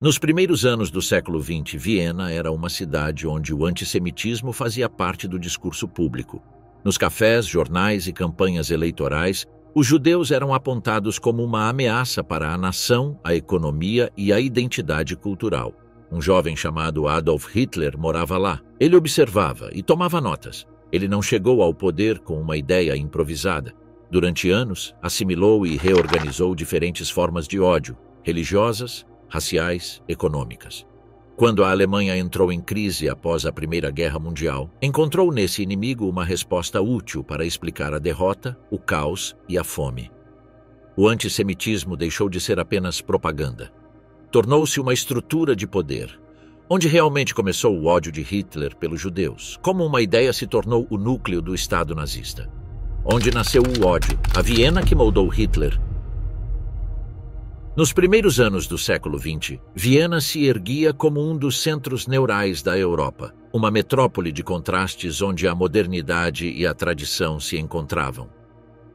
Nos primeiros anos do século XX, Viena era uma cidade onde o antissemitismo fazia parte do discurso público. Nos cafés, jornais e campanhas eleitorais, os judeus eram apontados como uma ameaça para a nação, a economia e a identidade cultural. Um jovem chamado Adolf Hitler morava lá. Ele observava e tomava notas. Ele não chegou ao poder com uma ideia improvisada. Durante anos, assimilou e reorganizou diferentes formas de ódio, religiosas, raciais, econômicas. Quando a Alemanha entrou em crise após a Primeira Guerra Mundial, encontrou nesse inimigo uma resposta útil para explicar a derrota, o caos e a fome. O antissemitismo deixou de ser apenas propaganda. Tornou-se uma estrutura de poder. Onde realmente começou o ódio de Hitler pelos judeus, como uma ideia se tornou o núcleo do Estado nazista. Onde nasceu o ódio, a Viena que moldou Hitler. Nos primeiros anos do século XX, Viena se erguia como um dos centros neurais da Europa, uma metrópole de contrastes onde a modernidade e a tradição se encontravam.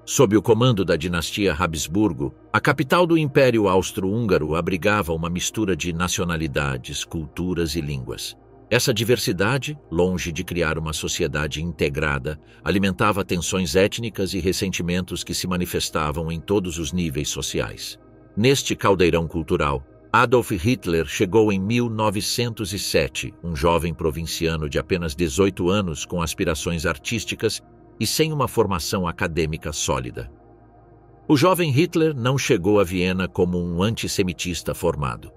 Sob o comando da dinastia Habsburgo, a capital do Império Austro-Húngaro abrigava uma mistura de nacionalidades, culturas e línguas. Essa diversidade, longe de criar uma sociedade integrada, alimentava tensões étnicas e ressentimentos que se manifestavam em todos os níveis sociais. Neste caldeirão cultural, Adolf Hitler chegou em 1907, um jovem provinciano de apenas 18 anos com aspirações artísticas e sem uma formação acadêmica sólida. O jovem Hitler não chegou a Viena como um antissemitista formado.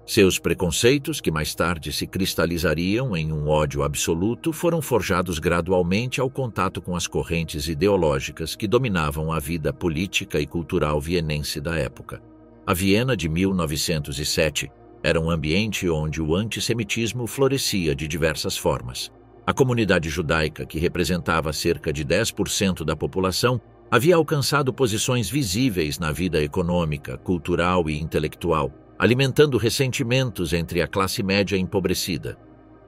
Seus preconceitos, que mais tarde se cristalizariam em um ódio absoluto, foram forjados gradualmente ao contato com as correntes ideológicas que dominavam a vida política e cultural vienense da época. A Viena de 1907 era um ambiente onde o antissemitismo florescia de diversas formas. A comunidade judaica, que representava cerca de 10% da população, havia alcançado posições visíveis na vida econômica, cultural e intelectual, alimentando ressentimentos entre a classe média empobrecida.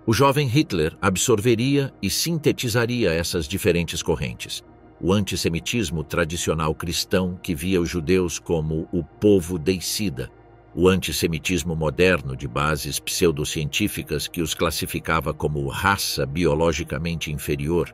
O jovem Hitler absorveria e sintetizaria essas diferentes correntes. O antissemitismo tradicional cristão que via os judeus como o povo deicida, o antissemitismo moderno de bases pseudocientíficas que os classificava como raça biologicamente inferior,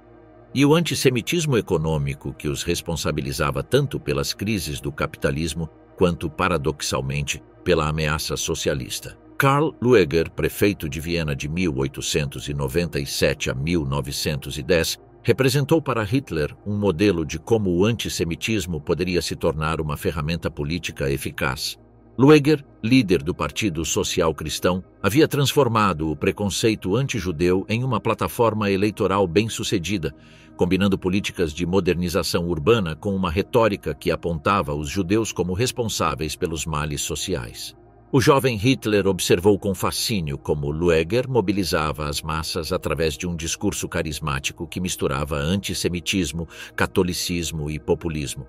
e o antissemitismo econômico que os responsabilizava tanto pelas crises do capitalismo quanto, paradoxalmente, pela ameaça socialista. Karl Lueger, prefeito de Viena de 1897 a 1910, representou para Hitler um modelo de como o antissemitismo poderia se tornar uma ferramenta política eficaz. Lueger, líder do Partido Social Cristão, havia transformado o preconceito anti-judeu em uma plataforma eleitoral bem-sucedida, combinando políticas de modernização urbana com uma retórica que apontava os judeus como responsáveis pelos males sociais. O jovem Hitler observou com fascínio como Lueger mobilizava as massas através de um discurso carismático que misturava antissemitismo, catolicismo e populismo.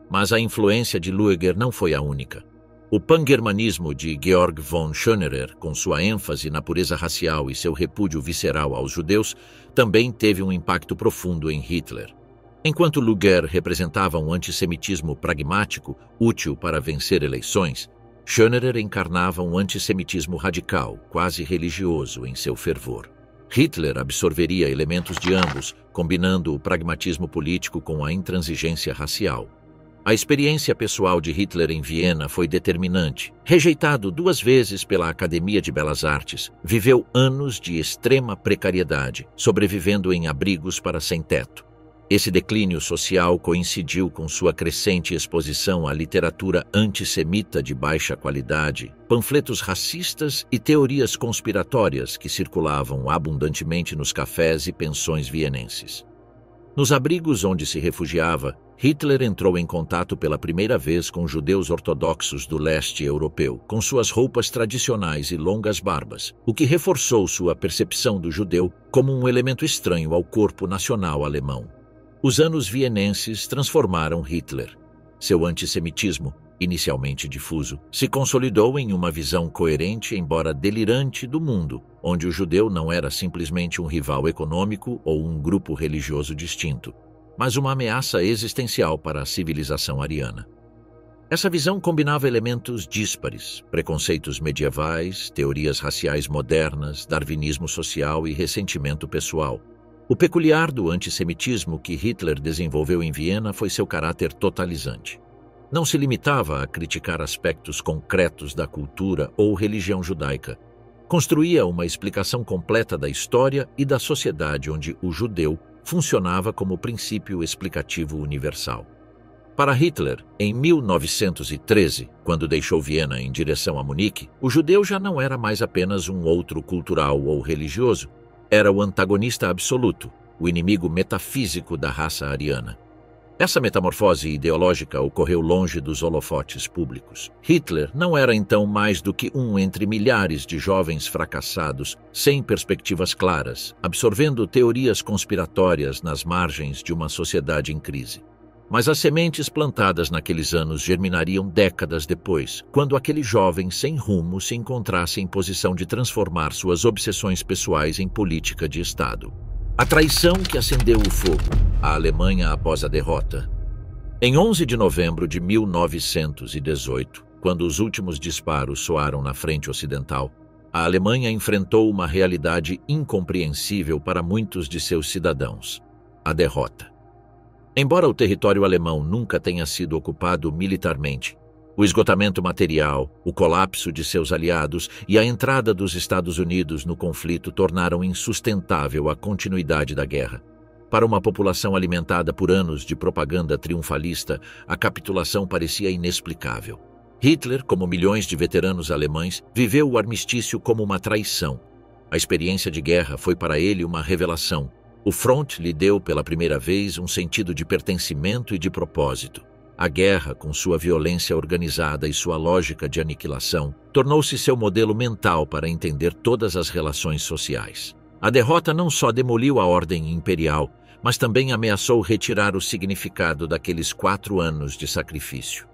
Mas a influência de Lueger não foi a única. O pangermanismo de Georg von Schönerer, com sua ênfase na pureza racial e seu repúdio visceral aos judeus, também teve um impacto profundo em Hitler. Enquanto Lueger representava um antissemitismo pragmático, útil para vencer eleições, Schönerer encarnava um antissemitismo radical, quase religioso em seu fervor. Hitler absorveria elementos de ambos, combinando o pragmatismo político com a intransigência racial. A experiência pessoal de Hitler em Viena foi determinante. Rejeitado 2 vezes pela Academia de Belas Artes, viveu anos de extrema precariedade, sobrevivendo em abrigos para sem-teto. Esse declínio social coincidiu com sua crescente exposição à literatura antissemita de baixa qualidade, panfletos racistas e teorias conspiratórias que circulavam abundantemente nos cafés e pensões vienenses. Nos abrigos onde se refugiava, Hitler entrou em contato pela primeira vez com judeus ortodoxos do leste europeu, com suas roupas tradicionais e longas barbas, o que reforçou sua percepção do judeu como um elemento estranho ao corpo nacional alemão. Os anos vienenses transformaram Hitler. Seu antissemitismo, inicialmente difuso, se consolidou em uma visão coerente, embora delirante, do mundo, onde o judeu não era simplesmente um rival econômico ou um grupo religioso distinto, mas uma ameaça existencial para a civilização ariana. Essa visão combinava elementos díspares, preconceitos medievais, teorias raciais modernas, darwinismo social e ressentimento pessoal. O peculiar do antissemitismo que Hitler desenvolveu em Viena foi seu caráter totalizante. Não se limitava a criticar aspectos concretos da cultura ou religião judaica. Construía uma explicação completa da história e da sociedade onde o judeu funcionava como princípio explicativo universal. Para Hitler, em 1913, quando deixou Viena em direção a Munique, o judeu já não era mais apenas um outro cultural ou religioso, era o antagonista absoluto, o inimigo metafísico da raça ariana. Essa metamorfose ideológica ocorreu longe dos holofotes públicos. Hitler não era então mais do que um entre milhares de jovens fracassados, sem perspectivas claras, absorvendo teorias conspiratórias nas margens de uma sociedade em crise. Mas as sementes plantadas naqueles anos germinariam décadas depois, quando aquele jovem sem rumo se encontrasse em posição de transformar suas obsessões pessoais em política de Estado. A traição que acendeu o fogo, a Alemanha após a derrota. Em 11 de novembro de 1918, quando os últimos disparos soaram na frente ocidental, a Alemanha enfrentou uma realidade incompreensível para muitos de seus cidadãos: a derrota. Embora o território alemão nunca tenha sido ocupado militarmente, o esgotamento material, o colapso de seus aliados e a entrada dos Estados Unidos no conflito tornaram insustentável a continuidade da guerra. Para uma população alimentada por anos de propaganda triunfalista, a capitulação parecia inexplicável. Hitler, como milhões de veteranos alemães, viveu o armistício como uma traição. A experiência de guerra foi para ele uma revelação. O front lhe deu pela primeira vez um sentido de pertencimento e de propósito. A guerra, com sua violência organizada e sua lógica de aniquilação, tornou-se seu modelo mental para entender todas as relações sociais. A derrota não só demoliu a ordem imperial, mas também ameaçou retirar o significado daqueles 4 anos de sacrifício.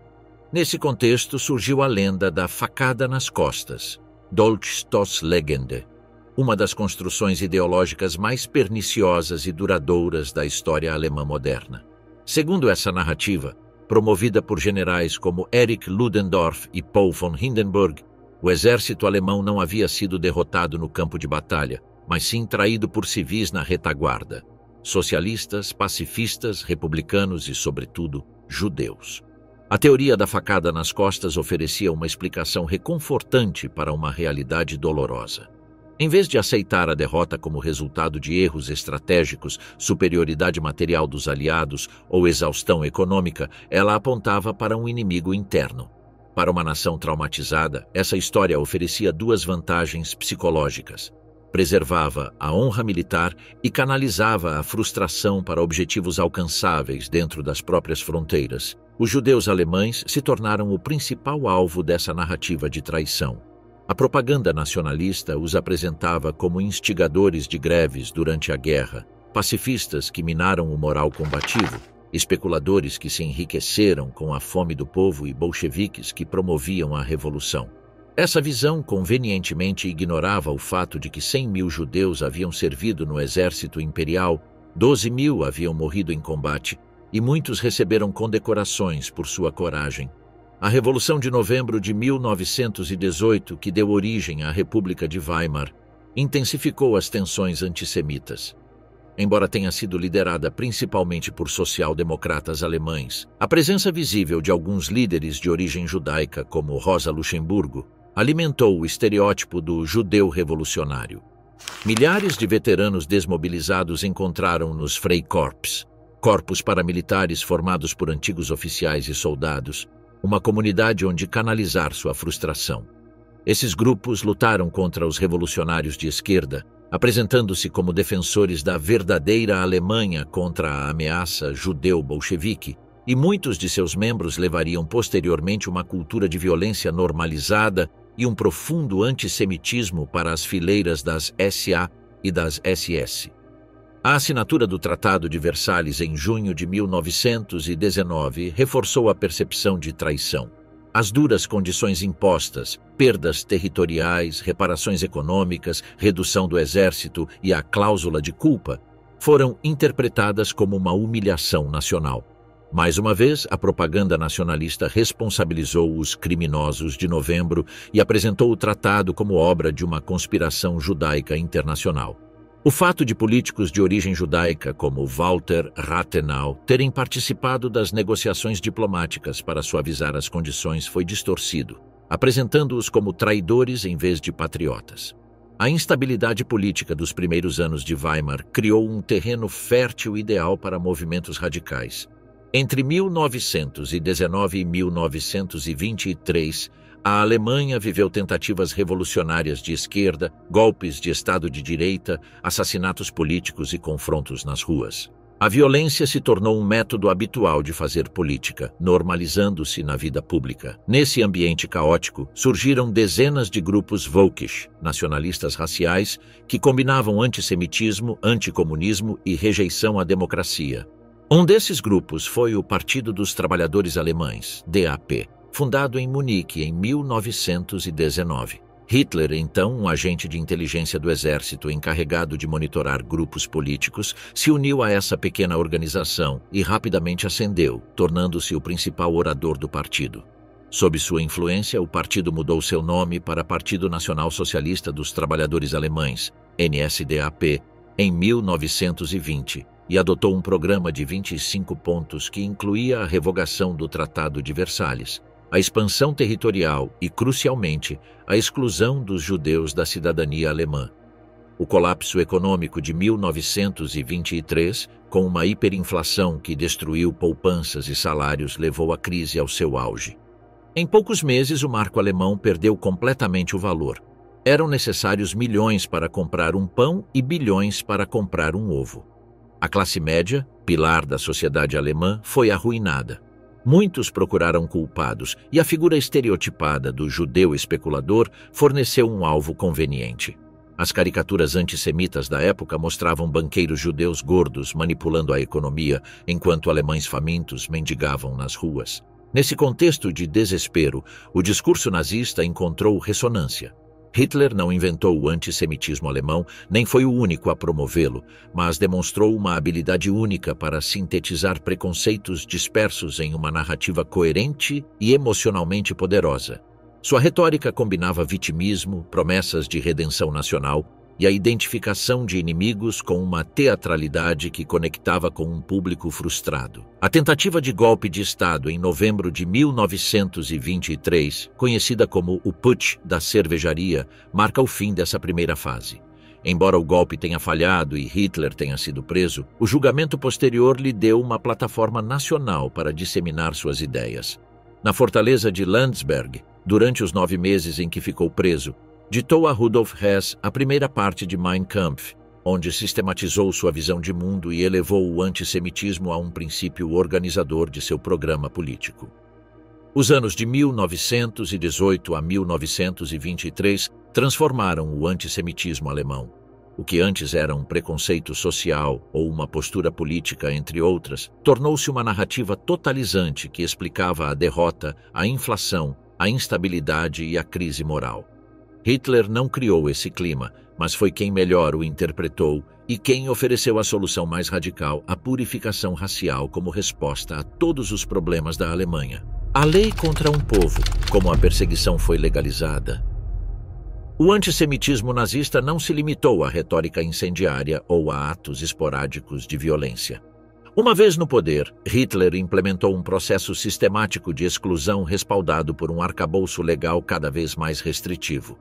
Nesse contexto surgiu a lenda da facada nas costas, Dolchstoßlegende, uma das construções ideológicas mais perniciosas e duradouras da história alemã moderna. Segundo essa narrativa, promovida por generais como Erich Ludendorff e Paul von Hindenburg, o exército alemão não havia sido derrotado no campo de batalha, mas sim traído por civis na retaguarda: socialistas, pacifistas, republicanos e, sobretudo, judeus. A teoria da facada nas costas oferecia uma explicação reconfortante para uma realidade dolorosa. Em vez de aceitar a derrota como resultado de erros estratégicos, superioridade material dos aliados ou exaustão econômica, ela apontava para um inimigo interno. Para uma nação traumatizada, essa história oferecia 2 vantagens psicológicas. Preservava a honra militar e canalizava a frustração para objetivos alcançáveis dentro das próprias fronteiras. Os judeus alemães se tornaram o principal alvo dessa narrativa de traição. A propaganda nacionalista os apresentava como instigadores de greves durante a guerra, pacifistas que minaram o moral combativo, especuladores que se enriqueceram com a fome do povo e bolcheviques que promoviam a revolução. Essa visão convenientemente ignorava o fato de que 100.000 judeus haviam servido no exército imperial, 12.000 haviam morrido em combate e muitos receberam condecorações por sua coragem. A Revolução de Novembro de 1918, que deu origem à República de Weimar, intensificou as tensões antissemitas. Embora tenha sido liderada principalmente por social-democratas alemães, a presença visível de alguns líderes de origem judaica, como Rosa Luxemburgo, alimentou o estereótipo do judeu revolucionário. Milhares de veteranos desmobilizados encontraram nos Freikorps, corpos paramilitares formados por antigos oficiais e soldados, uma comunidade onde canalizar sua frustração. Esses grupos lutaram contra os revolucionários de esquerda, apresentando-se como defensores da verdadeira Alemanha contra a ameaça judeu-bolchevique, e muitos de seus membros levariam posteriormente uma cultura de violência normalizada e um profundo antissemitismo para as fileiras das SA e das SS. A assinatura do Tratado de Versalhes em junho de 1919 reforçou a percepção de traição. As duras condições impostas, perdas territoriais, reparações econômicas, redução do exército e a cláusula de culpa foram interpretadas como uma humilhação nacional. Mais uma vez, a propaganda nacionalista responsabilizou os criminosos de novembro e apresentou o tratado como obra de uma conspiração judaica internacional. O fato de políticos de origem judaica, como Walter Rathenau, terem participado das negociações diplomáticas para suavizar as condições foi distorcido, apresentando-os como traidores em vez de patriotas. A instabilidade política dos primeiros anos de Weimar criou um terreno fértil ideal para movimentos radicais. Entre 1919 e 1923, a Alemanha viveu tentativas revolucionárias de esquerda, golpes de Estado de direita, assassinatos políticos e confrontos nas ruas. A violência se tornou um método habitual de fazer política, normalizando-se na vida pública. Nesse ambiente caótico, surgiram dezenas de grupos völkisch, nacionalistas raciais, que combinavam antissemitismo, anticomunismo e rejeição à democracia. Um desses grupos foi o Partido dos Trabalhadores Alemães, DAP, fundado em Munique em 1919. Hitler, então um agente de inteligência do exército encarregado de monitorar grupos políticos, se uniu a essa pequena organização e rapidamente ascendeu, tornando-se o principal orador do partido. Sob sua influência, o partido mudou seu nome para Partido Nacional Socialista dos Trabalhadores Alemães, NSDAP, em 1920, e adotou um programa de 25 pontos que incluía a revogação do Tratado de Versalhes, a expansão territorial e, crucialmente, a exclusão dos judeus da cidadania alemã. O colapso econômico de 1923, com uma hiperinflação que destruiu poupanças e salários, levou a crise ao seu auge. Em poucos meses, o marco alemão perdeu completamente o valor. Eram necessários milhões para comprar um pão e bilhões para comprar um ovo. A classe média, pilar da sociedade alemã, foi arruinada. Muitos procuraram culpados e a figura estereotipada do judeu especulador forneceu um alvo conveniente. As caricaturas antissemitas da época mostravam banqueiros judeus gordos manipulando a economia, enquanto alemães famintos mendigavam nas ruas. Nesse contexto de desespero, o discurso nazista encontrou ressonância. Hitler não inventou o antissemitismo alemão, nem foi o único a promovê-lo, mas demonstrou uma habilidade única para sintetizar preconceitos dispersos em uma narrativa coerente e emocionalmente poderosa. Sua retórica combinava vitimismo, promessas de redenção nacional e a identificação de inimigos com uma teatralidade que conectava com um público frustrado. A tentativa de golpe de Estado em novembro de 1923, conhecida como o Putsch da Cervejaria, marca o fim dessa primeira fase. Embora o golpe tenha falhado e Hitler tenha sido preso, o julgamento posterior lhe deu uma plataforma nacional para disseminar suas ideias. Na fortaleza de Landsberg, durante os 9 meses em que ficou preso, ditou a Rudolf Hess a primeira parte de Mein Kampf, onde sistematizou sua visão de mundo e elevou o antissemitismo a um princípio organizador de seu programa político. Os anos de 1918 a 1923 transformaram o antissemitismo alemão. O que antes era um preconceito social ou uma postura política, entre outras, tornou-se uma narrativa totalizante que explicava a derrota, a inflação, a instabilidade e a crise moral. Hitler não criou esse clima, mas foi quem melhor o interpretou e quem ofereceu a solução mais radical, a purificação racial como resposta a todos os problemas da Alemanha. A lei contra um povo, como a perseguição foi legalizada. O antissemitismo nazista não se limitou à retórica incendiária ou a atos esporádicos de violência. Uma vez no poder, Hitler implementou um processo sistemático de exclusão respaldado por um arcabouço legal cada vez mais restritivo.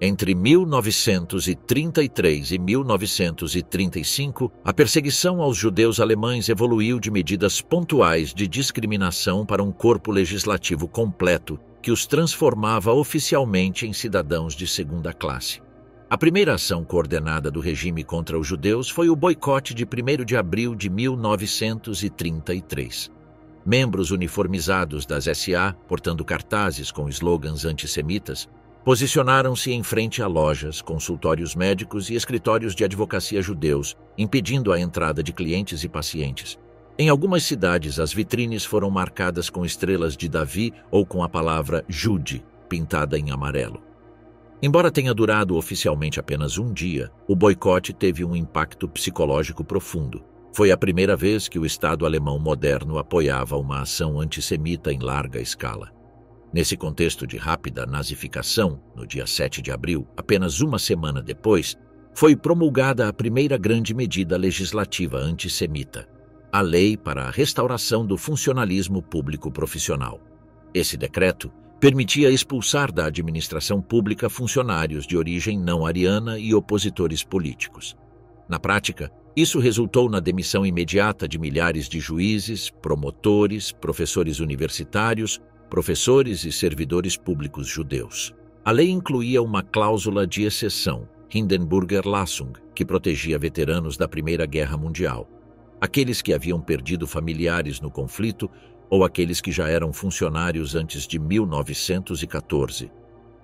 Entre 1933 e 1935, a perseguição aos judeus alemães evoluiu de medidas pontuais de discriminação para um corpo legislativo completo que os transformava oficialmente em cidadãos de segunda classe. A primeira ação coordenada do regime contra os judeus foi o boicote de 1º de abril de 1933. Membros uniformizados das SA, portando cartazes com slogans antissemitas, posicionaram-se em frente a lojas, consultórios médicos e escritórios de advocacia judeus, impedindo a entrada de clientes e pacientes. Em algumas cidades, as vitrines foram marcadas com estrelas de Davi ou com a palavra Jude, pintada em amarelo. Embora tenha durado oficialmente apenas um dia, o boicote teve um impacto psicológico profundo. Foi a primeira vez que o Estado alemão moderno apoiava uma ação antissemita em larga escala. Nesse contexto de rápida nazificação, no dia 7 de abril, apenas uma semana depois, foi promulgada a primeira grande medida legislativa antissemita, a Lei para a Restauração do Funcionalismo Público Profissional. Esse decreto permitia expulsar da administração pública funcionários de origem não ariana e opositores políticos. Na prática, isso resultou na demissão imediata de milhares de juízes, promotores, professores universitários, professores e servidores públicos judeus. A lei incluía uma cláusula de exceção, Hindenburger Lassung, que protegia veteranos da Primeira Guerra Mundial, aqueles que haviam perdido familiares no conflito ou aqueles que já eram funcionários antes de 1914.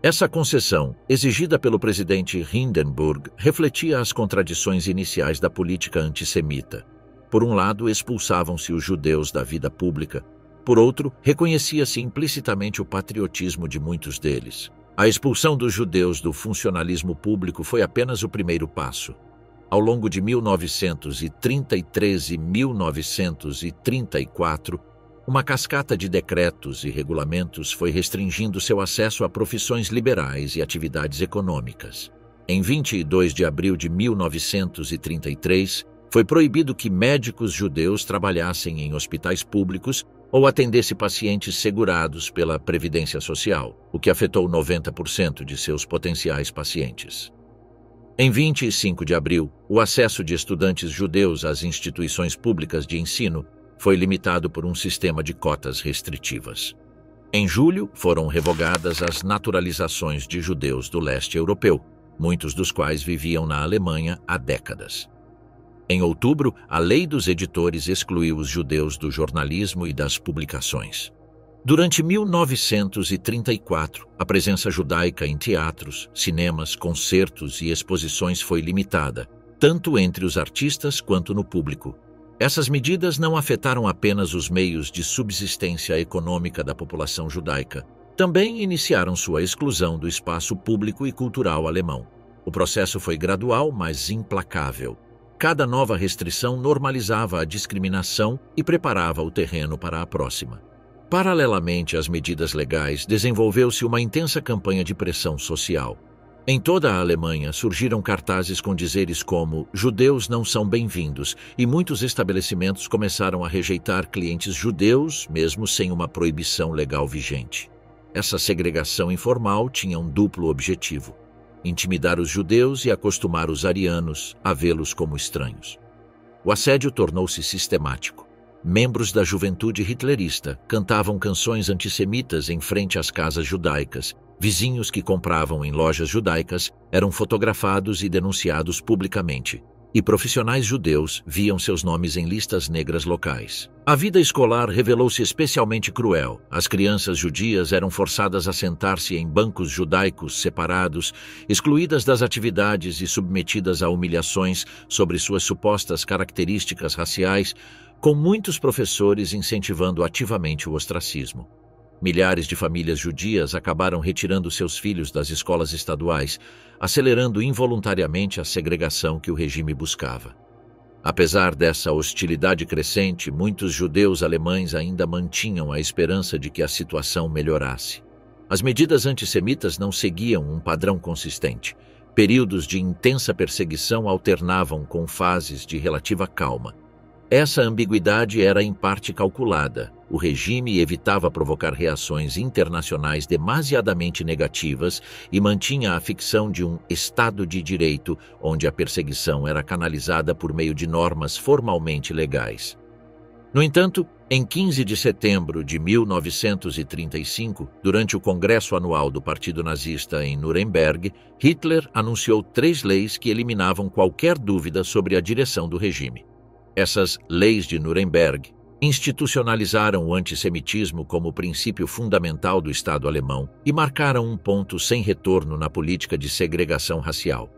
Essa concessão, exigida pelo presidente Hindenburg, refletia as contradições iniciais da política antissemita. Por um lado, expulsavam-se os judeus da vida pública. Por outro, reconhecia-se implicitamente o patriotismo de muitos deles. A expulsão dos judeus do funcionalismo público foi apenas o primeiro passo. Ao longo de 1933 e 1934, uma cascata de decretos e regulamentos foi restringindo seu acesso a profissões liberais e atividades econômicas. Em 22 de abril de 1933, foi proibido que médicos judeus trabalhassem em hospitais públicos ou atendessem pacientes segurados pela Previdência Social, o que afetou 90% de seus potenciais pacientes. Em 25 de abril, o acesso de estudantes judeus às instituições públicas de ensino foi limitado por um sistema de cotas restritivas. Em julho, foram revogadas as naturalizações de judeus do leste europeu, muitos dos quais viviam na Alemanha há décadas. Em outubro, a Lei dos Editores excluiu os judeus do jornalismo e das publicações. Durante 1934, a presença judaica em teatros, cinemas, concertos e exposições foi limitada, tanto entre os artistas quanto no público. Essas medidas não afetaram apenas os meios de subsistência econômica da população judaica, também iniciaram sua exclusão do espaço público e cultural alemão. O processo foi gradual, mas implacável. Cada nova restrição normalizava a discriminação e preparava o terreno para a próxima. Paralelamente às medidas legais, desenvolveu-se uma intensa campanha de pressão social. Em toda a Alemanha surgiram cartazes com dizeres como "Judeus não são bem-vindos" e muitos estabelecimentos começaram a rejeitar clientes judeus, mesmo sem uma proibição legal vigente. Essa segregação informal tinha um duplo objetivo: intimidar os judeus e acostumar os arianos a vê-los como estranhos. O assédio tornou-se sistemático. Membros da juventude hitlerista cantavam canções antissemitas em frente às casas judaicas. Vizinhos que compravam em lojas judaicas eram fotografados e denunciados publicamente, e profissionais judeus viam seus nomes em listas negras locais. A vida escolar revelou-se especialmente cruel. As crianças judias eram forçadas a sentar-se em bancos judaicos separados, excluídas das atividades e submetidas a humilhações sobre suas supostas características raciais, com muitos professores incentivando ativamente o ostracismo. Milhares de famílias judias acabaram retirando seus filhos das escolas estaduais, acelerando involuntariamente a segregação que o regime buscava. Apesar dessa hostilidade crescente, muitos judeus alemães ainda mantinham a esperança de que a situação melhorasse. As medidas antissemitas não seguiam um padrão consistente. Períodos de intensa perseguição alternavam com fases de relativa calma. Essa ambiguidade era em parte calculada. O regime evitava provocar reações internacionais demasiadamente negativas e mantinha a ficção de um Estado de Direito, onde a perseguição era canalizada por meio de normas formalmente legais. No entanto, em 15 de setembro de 1935, durante o Congresso Anual do Partido Nazista em Nuremberg, Hitler anunciou 3 leis que eliminavam qualquer dúvida sobre a direção do regime. Essas leis de Nuremberg institucionalizaram o antissemitismo como princípio fundamental do Estado alemão e marcaram um ponto sem retorno na política de segregação racial.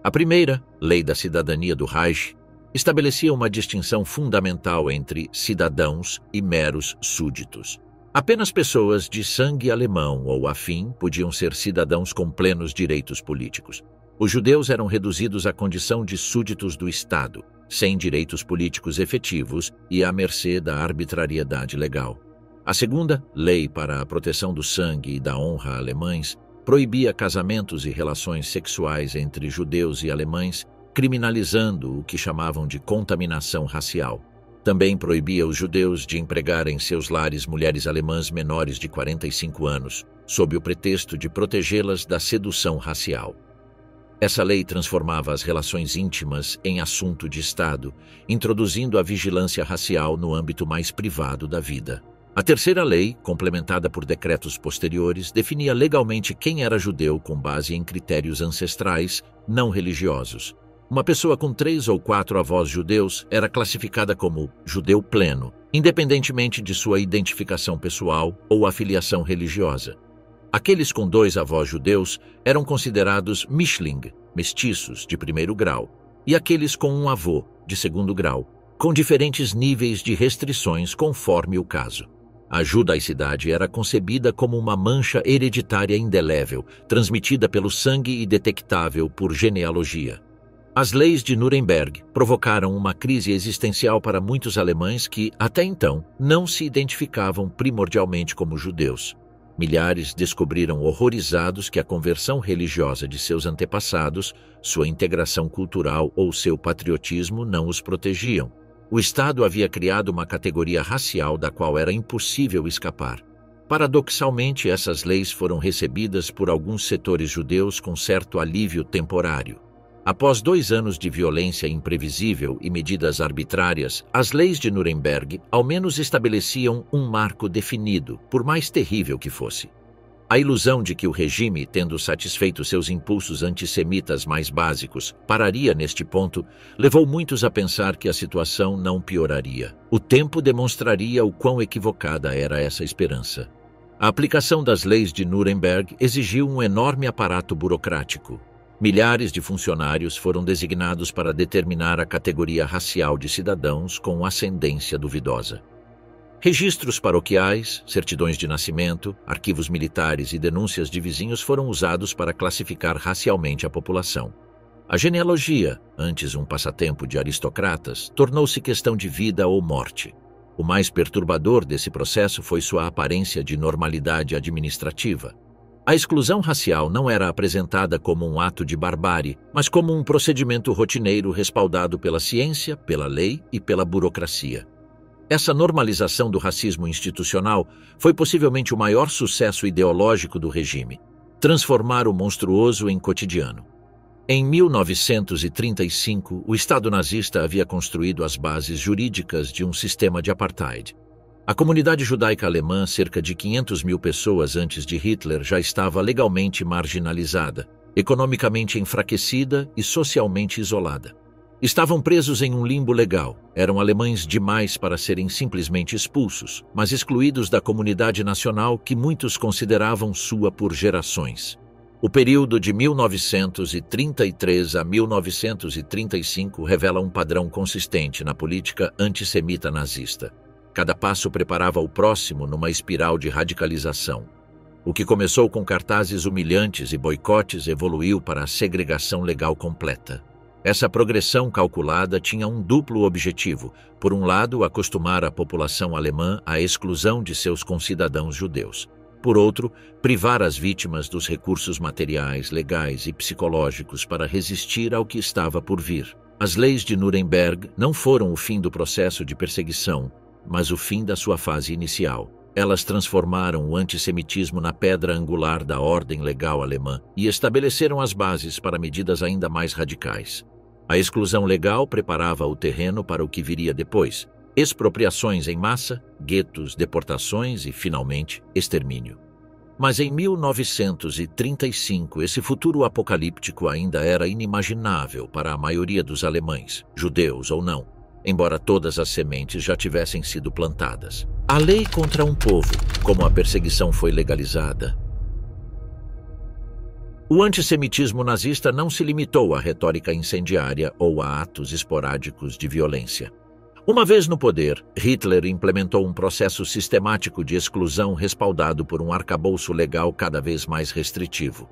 A primeira, Lei da Cidadania do Reich, estabelecia uma distinção fundamental entre cidadãos e meros súditos. Apenas pessoas de sangue alemão ou afim podiam ser cidadãos com plenos direitos políticos. Os judeus eram reduzidos à condição de súditos do Estado, sem direitos políticos efetivos e à mercê da arbitrariedade legal. A segunda, Lei para a Proteção do Sangue e da Honra alemães, proibia casamentos e relações sexuais entre judeus e alemães, criminalizando o que chamavam de contaminação racial. Também proibia os judeus de empregar em seus lares mulheres alemãs menores de 45 anos, sob o pretexto de protegê-las da sedução racial. Essa lei transformava as relações íntimas em assunto de Estado, introduzindo a vigilância racial no âmbito mais privado da vida. A terceira lei, complementada por decretos posteriores, definia legalmente quem era judeu com base em critérios ancestrais, não religiosos. Uma pessoa com 3 ou 4 avós judeus era classificada como judeu pleno, independentemente de sua identificação pessoal ou afiliação religiosa. Aqueles com 2 avós judeus eram considerados Mischling, mestiços de primeiro grau, e aqueles com um avô, de segundo grau, com diferentes níveis de restrições conforme o caso. A judaicidade era concebida como uma mancha hereditária indelével, transmitida pelo sangue e detectável por genealogia. As leis de Nuremberg provocaram uma crise existencial para muitos alemães que, até então, não se identificavam primordialmente como judeus. Milhares descobriram horrorizados que a conversão religiosa de seus antepassados, sua integração cultural ou seu patriotismo não os protegiam. O Estado havia criado uma categoria racial da qual era impossível escapar. Paradoxalmente, essas leis foram recebidas por alguns setores judeus com certo alívio temporário. Após 2 anos de violência imprevisível e medidas arbitrárias, as leis de Nuremberg ao menos estabeleciam um marco definido, por mais terrível que fosse. A ilusão de que o regime, tendo satisfeito seus impulsos antissemitas mais básicos, pararia neste ponto, levou muitos a pensar que a situação não pioraria. O tempo demonstraria o quão equivocada era essa esperança. A aplicação das leis de Nuremberg exigiu um enorme aparato burocrático. Milhares de funcionários foram designados para determinar a categoria racial de cidadãos com ascendência duvidosa. Registros paroquiais, certidões de nascimento, arquivos militares e denúncias de vizinhos foram usados para classificar racialmente a população. A genealogia, antes um passatempo de aristocratas, tornou-se questão de vida ou morte. O mais perturbador desse processo foi sua aparência de normalidade administrativa. A exclusão racial não era apresentada como um ato de barbárie, mas como um procedimento rotineiro respaldado pela ciência, pela lei e pela burocracia. Essa normalização do racismo institucional foi possivelmente o maior sucesso ideológico do regime: transformar o monstruoso em cotidiano. Em 1935, o Estado nazista havia construído as bases jurídicas de um sistema de apartheid. A comunidade judaica alemã, cerca de 500 mil pessoas antes de Hitler, já estava legalmente marginalizada, economicamente enfraquecida e socialmente isolada. Estavam presos em um limbo legal, eram alemães demais para serem simplesmente expulsos, mas excluídos da comunidade nacional que muitos consideravam sua por gerações. O período de 1933 a 1935 revela um padrão consistente na política antissemita nazista. Cada passo preparava o próximo numa espiral de radicalização. O que começou com cartazes humilhantes e boicotes evoluiu para a segregação legal completa. Essa progressão calculada tinha um duplo objetivo: por um lado, acostumar a população alemã à exclusão de seus concidadãos judeus; por outro, privar as vítimas dos recursos materiais, legais e psicológicos para resistir ao que estava por vir. As leis de Nuremberg não foram o fim do processo de perseguição, mas o fim da sua fase inicial. Elas transformaram o antissemitismo na pedra angular da ordem legal alemã e estabeleceram as bases para medidas ainda mais radicais. A exclusão legal preparava o terreno para o que viria depois: expropriações em massa, guetos, deportações e, finalmente, extermínio. Mas em 1935, esse futuro apocalíptico ainda era inimaginável para a maioria dos alemães, judeus ou não, embora todas as sementes já tivessem sido plantadas. A lei contra um povo, como a perseguição foi legalizada. O antissemitismo nazista não se limitou à retórica incendiária ou a atos esporádicos de violência. Uma vez no poder, Hitler implementou um processo sistemático de exclusão respaldado por um arcabouço legal cada vez mais restritivo.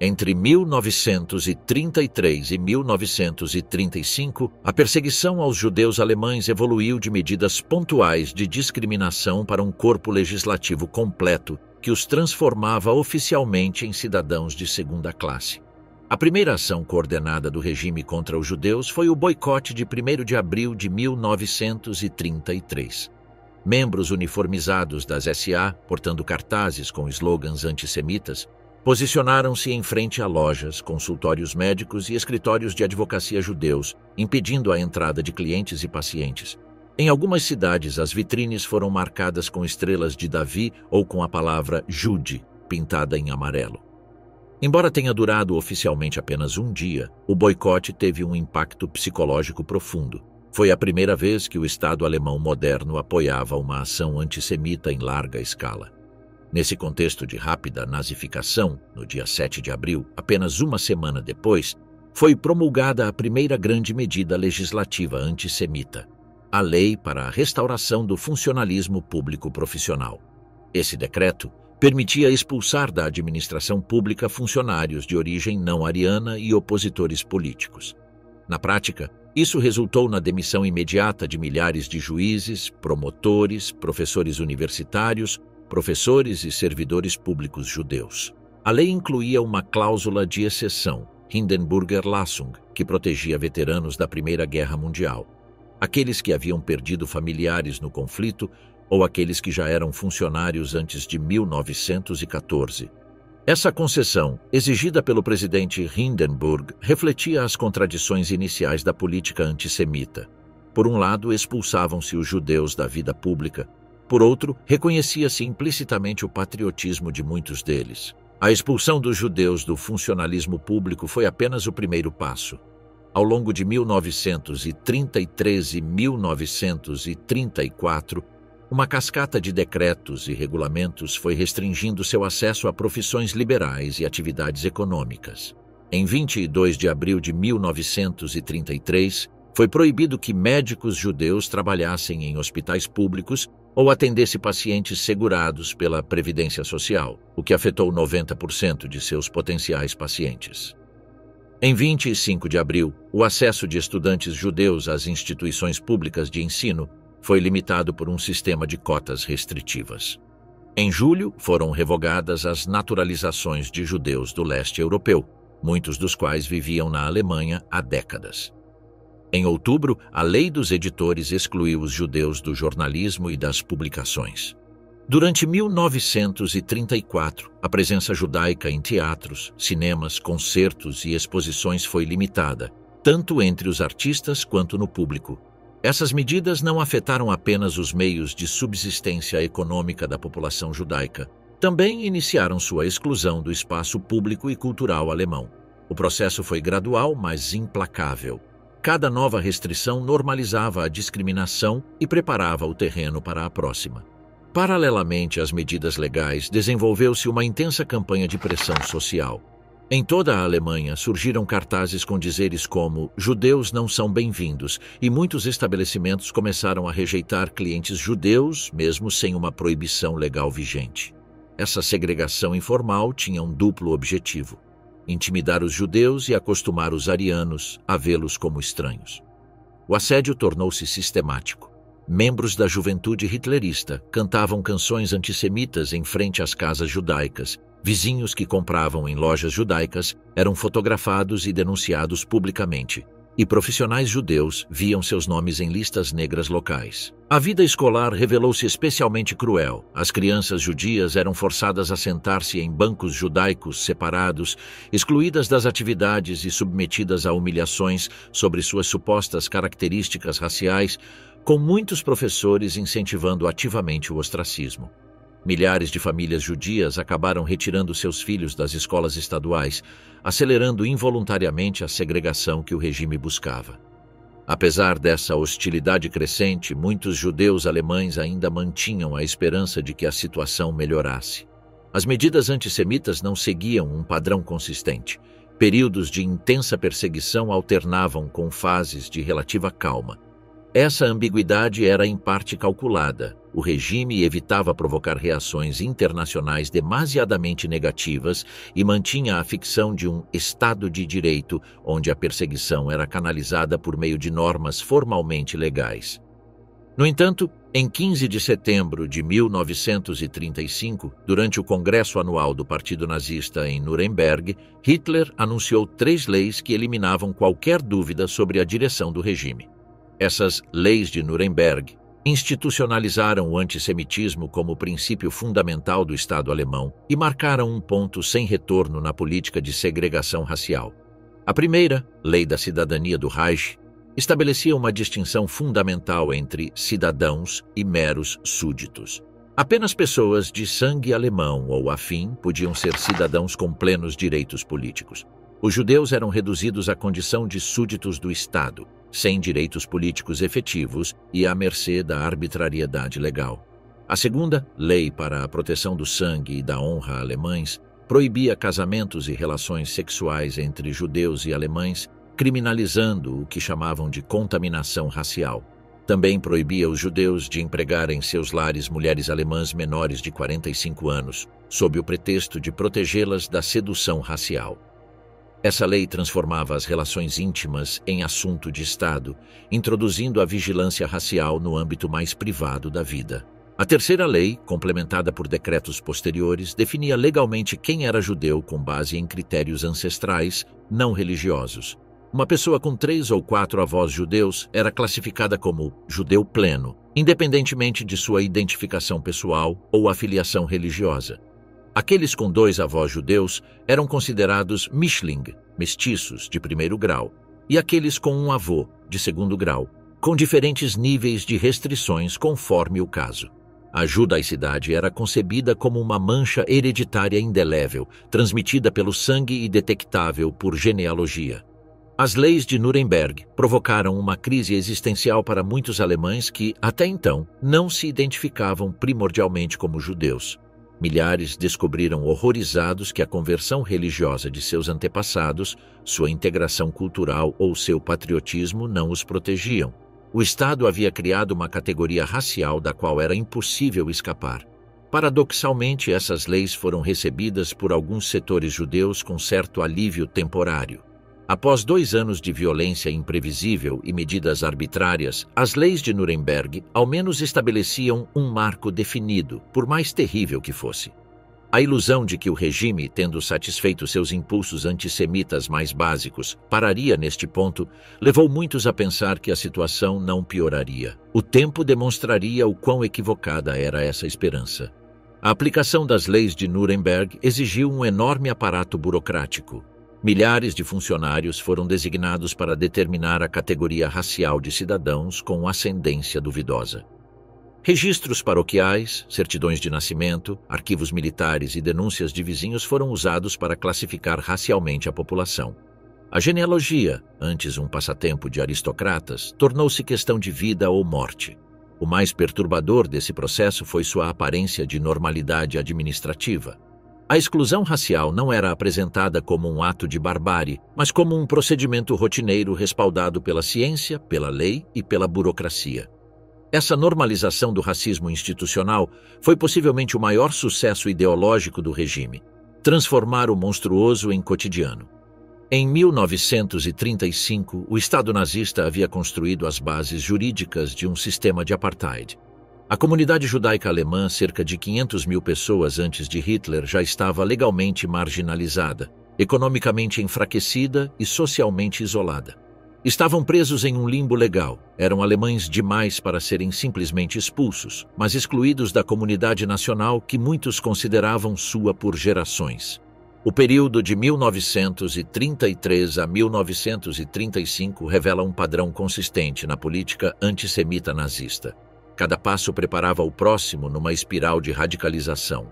Entre 1933 e 1935, a perseguição aos judeus alemães evoluiu de medidas pontuais de discriminação para um corpo legislativo completo que os transformava oficialmente em cidadãos de segunda classe. A primeira ação coordenada do regime contra os judeus foi o boicote de 1º de abril de 1933. Membros uniformizados das SA, portando cartazes com slogans antissemitas, posicionaram-se em frente a lojas, consultórios médicos e escritórios de advocacia judeus, impedindo a entrada de clientes e pacientes. Em algumas cidades, as vitrines foram marcadas com estrelas de Davi ou com a palavra Jude, pintada em amarelo. Embora tenha durado oficialmente apenas um dia, o boicote teve um impacto psicológico profundo. Foi a primeira vez que o Estado alemão moderno apoiava uma ação antissemita em larga escala. Nesse contexto de rápida nazificação, no dia 7 de abril, apenas uma semana depois, foi promulgada a primeira grande medida legislativa antissemita, a Lei para a Restauração do Funcionalismo Público Profissional. Esse decreto permitia expulsar da administração pública funcionários de origem não ariana e opositores políticos. Na prática, isso resultou na demissão imediata de milhares de juízes, promotores, professores universitários, professores e servidores públicos judeus. A lei incluía uma cláusula de exceção, Hindenburger Lassung, que protegia veteranos da Primeira Guerra Mundial, aqueles que haviam perdido familiares no conflito ou aqueles que já eram funcionários antes de 1914. Essa concessão, exigida pelo presidente Hindenburg, refletia as contradições iniciais da política antissemita. Por um lado, expulsavam-se os judeus da vida pública. Por outro, reconhecia-se implicitamente o patriotismo de muitos deles. A expulsão dos judeus do funcionalismo público foi apenas o primeiro passo. Ao longo de 1933 e 1934, uma cascata de decretos e regulamentos foi restringindo seu acesso a profissões liberais e atividades econômicas. Em 22 de abril de 1933, foi proibido que médicos judeus trabalhassem em hospitais públicos ou atendesse pacientes segurados pela Previdência Social, o que afetou 90% de seus potenciais pacientes. Em 25 de abril, o acesso de estudantes judeus às instituições públicas de ensino foi limitado por um sistema de cotas restritivas. Em julho, foram revogadas as naturalizações de judeus do leste europeu, muitos dos quais viviam na Alemanha há décadas. Em outubro, a lei dos editores excluiu os judeus do jornalismo e das publicações. Durante 1934, a presença judaica em teatros, cinemas, concertos e exposições foi limitada, tanto entre os artistas quanto no público. Essas medidas não afetaram apenas os meios de subsistência econômica da população judaica. Também iniciaram sua exclusão do espaço público e cultural alemão. O processo foi gradual, mas implacável. Cada nova restrição normalizava a discriminação e preparava o terreno para a próxima. Paralelamente às medidas legais, desenvolveu-se uma intensa campanha de pressão social. Em toda a Alemanha surgiram cartazes com dizeres como "Judeus não são bem-vindos" e muitos estabelecimentos começaram a rejeitar clientes judeus, mesmo sem uma proibição legal vigente. Essa segregação informal tinha um duplo objetivo: intimidar os judeus e acostumar os arianos a vê-los como estranhos. O assédio tornou-se sistemático. Membros da juventude hitlerista cantavam canções antissemitas em frente às casas judaicas. Vizinhos que compravam em lojas judaicas eram fotografados e denunciados publicamente, e profissionais judeus viam seus nomes em listas negras locais. A vida escolar revelou-se especialmente cruel. As crianças judias eram forçadas a sentar-se em bancos judaicos separados, excluídas das atividades e submetidas a humilhações sobre suas supostas características raciais, com muitos professores incentivando ativamente o ostracismo. Milhares de famílias judias acabaram retirando seus filhos das escolas estaduais, acelerando involuntariamente a segregação que o regime buscava. Apesar dessa hostilidade crescente, muitos judeus alemães ainda mantinham a esperança de que a situação melhorasse. As medidas antissemitas não seguiam um padrão consistente. Períodos de intensa perseguição alternavam com fases de relativa calma. Essa ambiguidade era em parte calculada. O regime evitava provocar reações internacionais demasiadamente negativas e mantinha a ficção de um Estado de Direito, onde a perseguição era canalizada por meio de normas formalmente legais. No entanto, em 15 de setembro de 1935, durante o Congresso Anual do Partido Nazista em Nuremberg, Hitler anunciou 3 leis que eliminavam qualquer dúvida sobre a direção do regime. Essas leis de Nuremberg institucionalizaram o antissemitismo como princípio fundamental do Estado alemão e marcaram um ponto sem retorno na política de segregação racial. A primeira, Lei da Cidadania do Reich, estabelecia uma distinção fundamental entre cidadãos e meros súditos. Apenas pessoas de sangue alemão ou afim podiam ser cidadãos com plenos direitos políticos. Os judeus eram reduzidos à condição de súditos do Estado, sem direitos políticos efetivos e à mercê da arbitrariedade legal. A segunda, Lei para a Proteção do Sangue e da Honra alemães, proibia casamentos e relações sexuais entre judeus e alemães, criminalizando o que chamavam de contaminação racial. Também proibia os judeus de empregar em seus lares mulheres alemãs menores de 45 anos, sob o pretexto de protegê-las da sedução racial. Essa lei transformava as relações íntimas em assunto de Estado, introduzindo a vigilância racial no âmbito mais privado da vida. A terceira lei, complementada por decretos posteriores, definia legalmente quem era judeu com base em critérios ancestrais, não religiosos. Uma pessoa com 3 ou 4 avós judeus era classificada como judeu pleno, independentemente de sua identificação pessoal ou afiliação religiosa. Aqueles com 2 avós judeus eram considerados Mischling, mestiços de 1º grau, e aqueles com um avô, de 2º grau, com diferentes níveis de restrições conforme o caso. A judaicidade era concebida como uma mancha hereditária indelével, transmitida pelo sangue e detectável por genealogia. As leis de Nuremberg provocaram uma crise existencial para muitos alemães que, até então, não se identificavam primordialmente como judeus. Milhares descobriram horrorizados que a conversão religiosa de seus antepassados, sua integração cultural ou seu patriotismo não os protegiam. O Estado havia criado uma categoria racial da qual era impossível escapar. Paradoxalmente, essas leis foram recebidas por alguns setores judeus com certo alívio temporário. Após 2 anos de violência imprevisível e medidas arbitrárias, as leis de Nuremberg ao menos estabeleciam um marco definido, por mais terrível que fosse. A ilusão de que o regime, tendo satisfeito seus impulsos antissemitas mais básicos, pararia neste ponto, levou muitos a pensar que a situação não pioraria. O tempo demonstraria o quão equivocada era essa esperança. A aplicação das leis de Nuremberg exigiu um enorme aparato burocrático. Milhares de funcionários foram designados para determinar a categoria racial de cidadãos com ascendência duvidosa. Registros paroquiais, certidões de nascimento, arquivos militares e denúncias de vizinhos foram usados para classificar racialmente a população. A genealogia, antes um passatempo de aristocratas, tornou-se questão de vida ou morte. O mais perturbador desse processo foi sua aparência de normalidade administrativa. A exclusão racial não era apresentada como um ato de barbárie, mas como um procedimento rotineiro respaldado pela ciência, pela lei e pela burocracia. Essa normalização do racismo institucional foi possivelmente o maior sucesso ideológico do regime: transformar o monstruoso em cotidiano. Em 1935, o Estado nazista havia construído as bases jurídicas de um sistema de apartheid. A comunidade judaica alemã, cerca de 500 mil pessoas antes de Hitler, já estava legalmente marginalizada, economicamente enfraquecida e socialmente isolada. Estavam presos em um limbo legal, eram alemães demais para serem simplesmente expulsos, mas excluídos da comunidade nacional que muitos consideravam sua por gerações. O período de 1933 a 1935 revela um padrão consistente na política antissemita nazista. Cada passo preparava o próximo numa espiral de radicalização.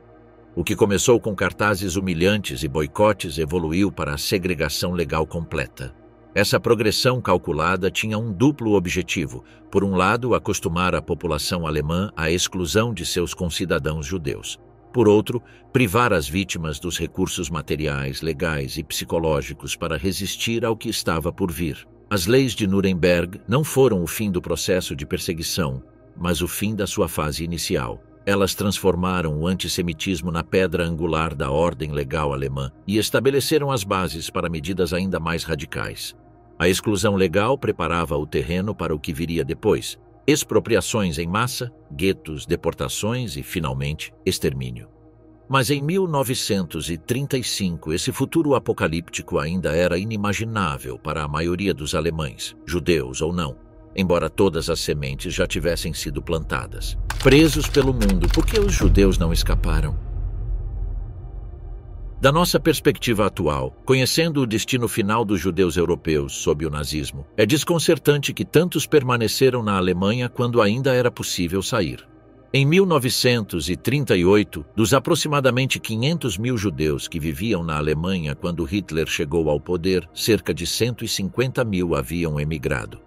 O que começou com cartazes humilhantes e boicotes evoluiu para a segregação legal completa. Essa progressão calculada tinha um duplo objetivo: por um lado, acostumar a população alemã à exclusão de seus concidadãos judeus; por outro, privar as vítimas dos recursos materiais, legais e psicológicos para resistir ao que estava por vir. As leis de Nuremberg não foram o fim do processo de perseguição, mas o fim da sua fase inicial. Elas transformaram o antissemitismo na pedra angular da ordem legal alemã e estabeleceram as bases para medidas ainda mais radicais. A exclusão legal preparava o terreno para o que viria depois: expropriações em massa, guetos, deportações e, finalmente, extermínio. Mas em 1935, esse futuro apocalíptico ainda era inimaginável para a maioria dos alemães, judeus ou não, embora todas as sementes já tivessem sido plantadas. Presos pelo mundo, por que os judeus não escaparam? Da nossa perspectiva atual, conhecendo o destino final dos judeus europeus sob o nazismo, é desconcertante que tantos permaneceram na Alemanha quando ainda era possível sair. Em 1938, dos aproximadamente 500 mil judeus que viviam na Alemanha quando Hitler chegou ao poder, cerca de 150 mil haviam emigrado.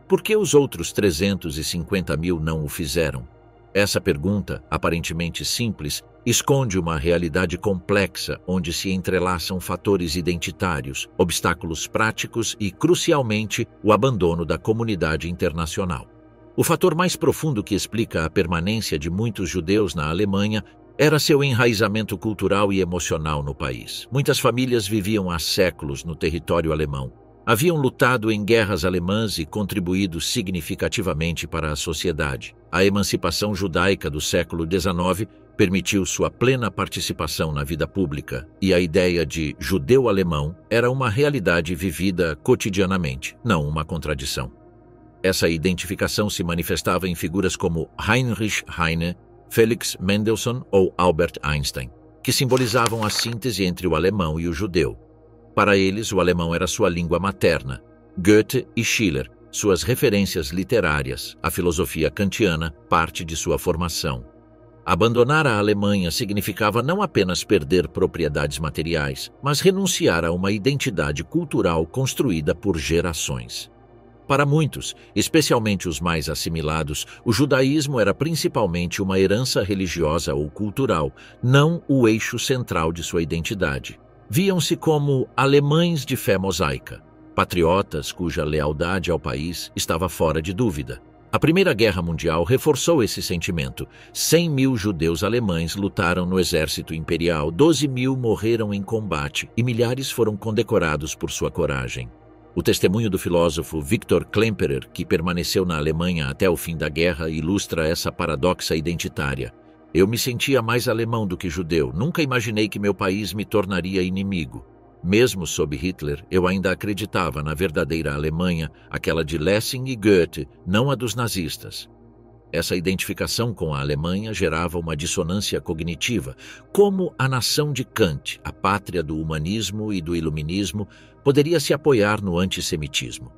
Por que os outros 350 mil não o fizeram? Essa pergunta, aparentemente simples, esconde uma realidade complexa onde se entrelaçam fatores identitários, obstáculos práticos e, crucialmente, o abandono da comunidade internacional. O fator mais profundo que explica a permanência de muitos judeus na Alemanha era seu enraizamento cultural e emocional no país. Muitas famílias viviam há séculos no território alemão. Haviam lutado em guerras alemãs e contribuído significativamente para a sociedade. A emancipação judaica do século XIX permitiu sua plena participação na vida pública, e a ideia de judeu alemão era uma realidade vivida cotidianamente, não uma contradição. Essa identificação se manifestava em figuras como Heinrich Heine, Felix Mendelssohn ou Albert Einstein, que simbolizavam a síntese entre o alemão e o judeu. Para eles, o alemão era sua língua materna. Goethe e Schiller, suas referências literárias, a filosofia kantiana, parte de sua formação. Abandonar a Alemanha significava não apenas perder propriedades materiais, mas renunciar a uma identidade cultural construída por gerações. Para muitos, especialmente os mais assimilados, o judaísmo era principalmente uma herança religiosa ou cultural, não o eixo central de sua identidade. Viam-se como alemães de fé mosaica, patriotas cuja lealdade ao país estava fora de dúvida. A Primeira Guerra Mundial reforçou esse sentimento. 100 mil judeus alemães lutaram no exército imperial, 12 mil morreram em combate e milhares foram condecorados por sua coragem. O testemunho do filósofo Viktor Klemperer, que permaneceu na Alemanha até o fim da guerra, ilustra essa paradoxa identitária. Eu me sentia mais alemão do que judeu. Nunca imaginei que meu país me tornaria inimigo. Mesmo sob Hitler, eu ainda acreditava na verdadeira Alemanha, aquela de Lessing e Goethe, não a dos nazistas. Essa identificação com a Alemanha gerava uma dissonância cognitiva. Como a nação de Kant, a pátria do humanismo e do iluminismo, poderia se apoiar no antissemitismo?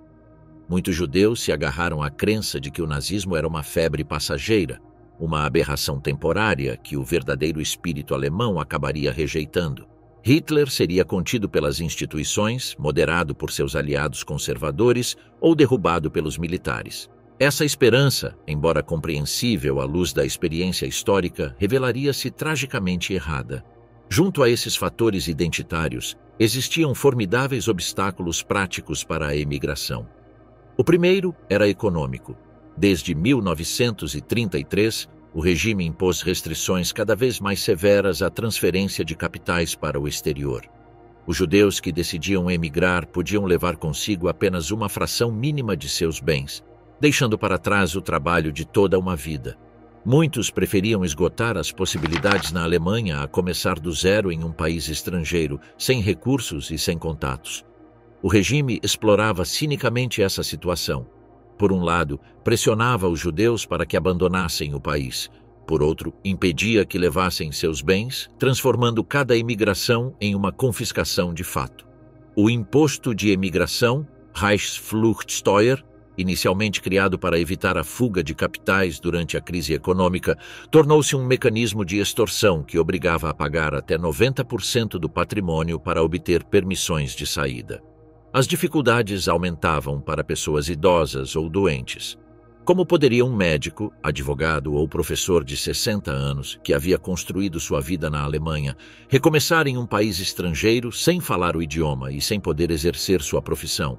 Muitos judeus se agarraram à crença de que o nazismo era uma febre passageira, uma aberração temporária que o verdadeiro espírito alemão acabaria rejeitando. Hitler seria contido pelas instituições, moderado por seus aliados conservadores ou derrubado pelos militares. Essa esperança, embora compreensível à luz da experiência histórica, revelaria-se tragicamente errada. Junto a esses fatores identitários, existiam formidáveis obstáculos práticos para a emigração. O primeiro era econômico. Desde 1933, o regime impôs restrições cada vez mais severas à transferência de capitais para o exterior. Os judeus que decidiam emigrar podiam levar consigo apenas uma fração mínima de seus bens, deixando para trás o trabalho de toda uma vida. Muitos preferiam esgotar as possibilidades na Alemanha a começar do zero em um país estrangeiro, sem recursos e sem contatos. O regime explorava cinicamente essa situação. Por um lado, pressionava os judeus para que abandonassem o país. Por outro, impedia que levassem seus bens, transformando cada imigração em uma confiscação de fato. O imposto de emigração, Reichsfluchtsteuer, inicialmente criado para evitar a fuga de capitais durante a crise econômica, tornou-se um mecanismo de extorsão que obrigava a pagar até 90% do patrimônio para obter permissões de saída. As dificuldades aumentavam para pessoas idosas ou doentes. Como poderia um médico, advogado ou professor de 60 anos, que havia construído sua vida na Alemanha, recomeçar em um país estrangeiro sem falar o idioma e sem poder exercer sua profissão?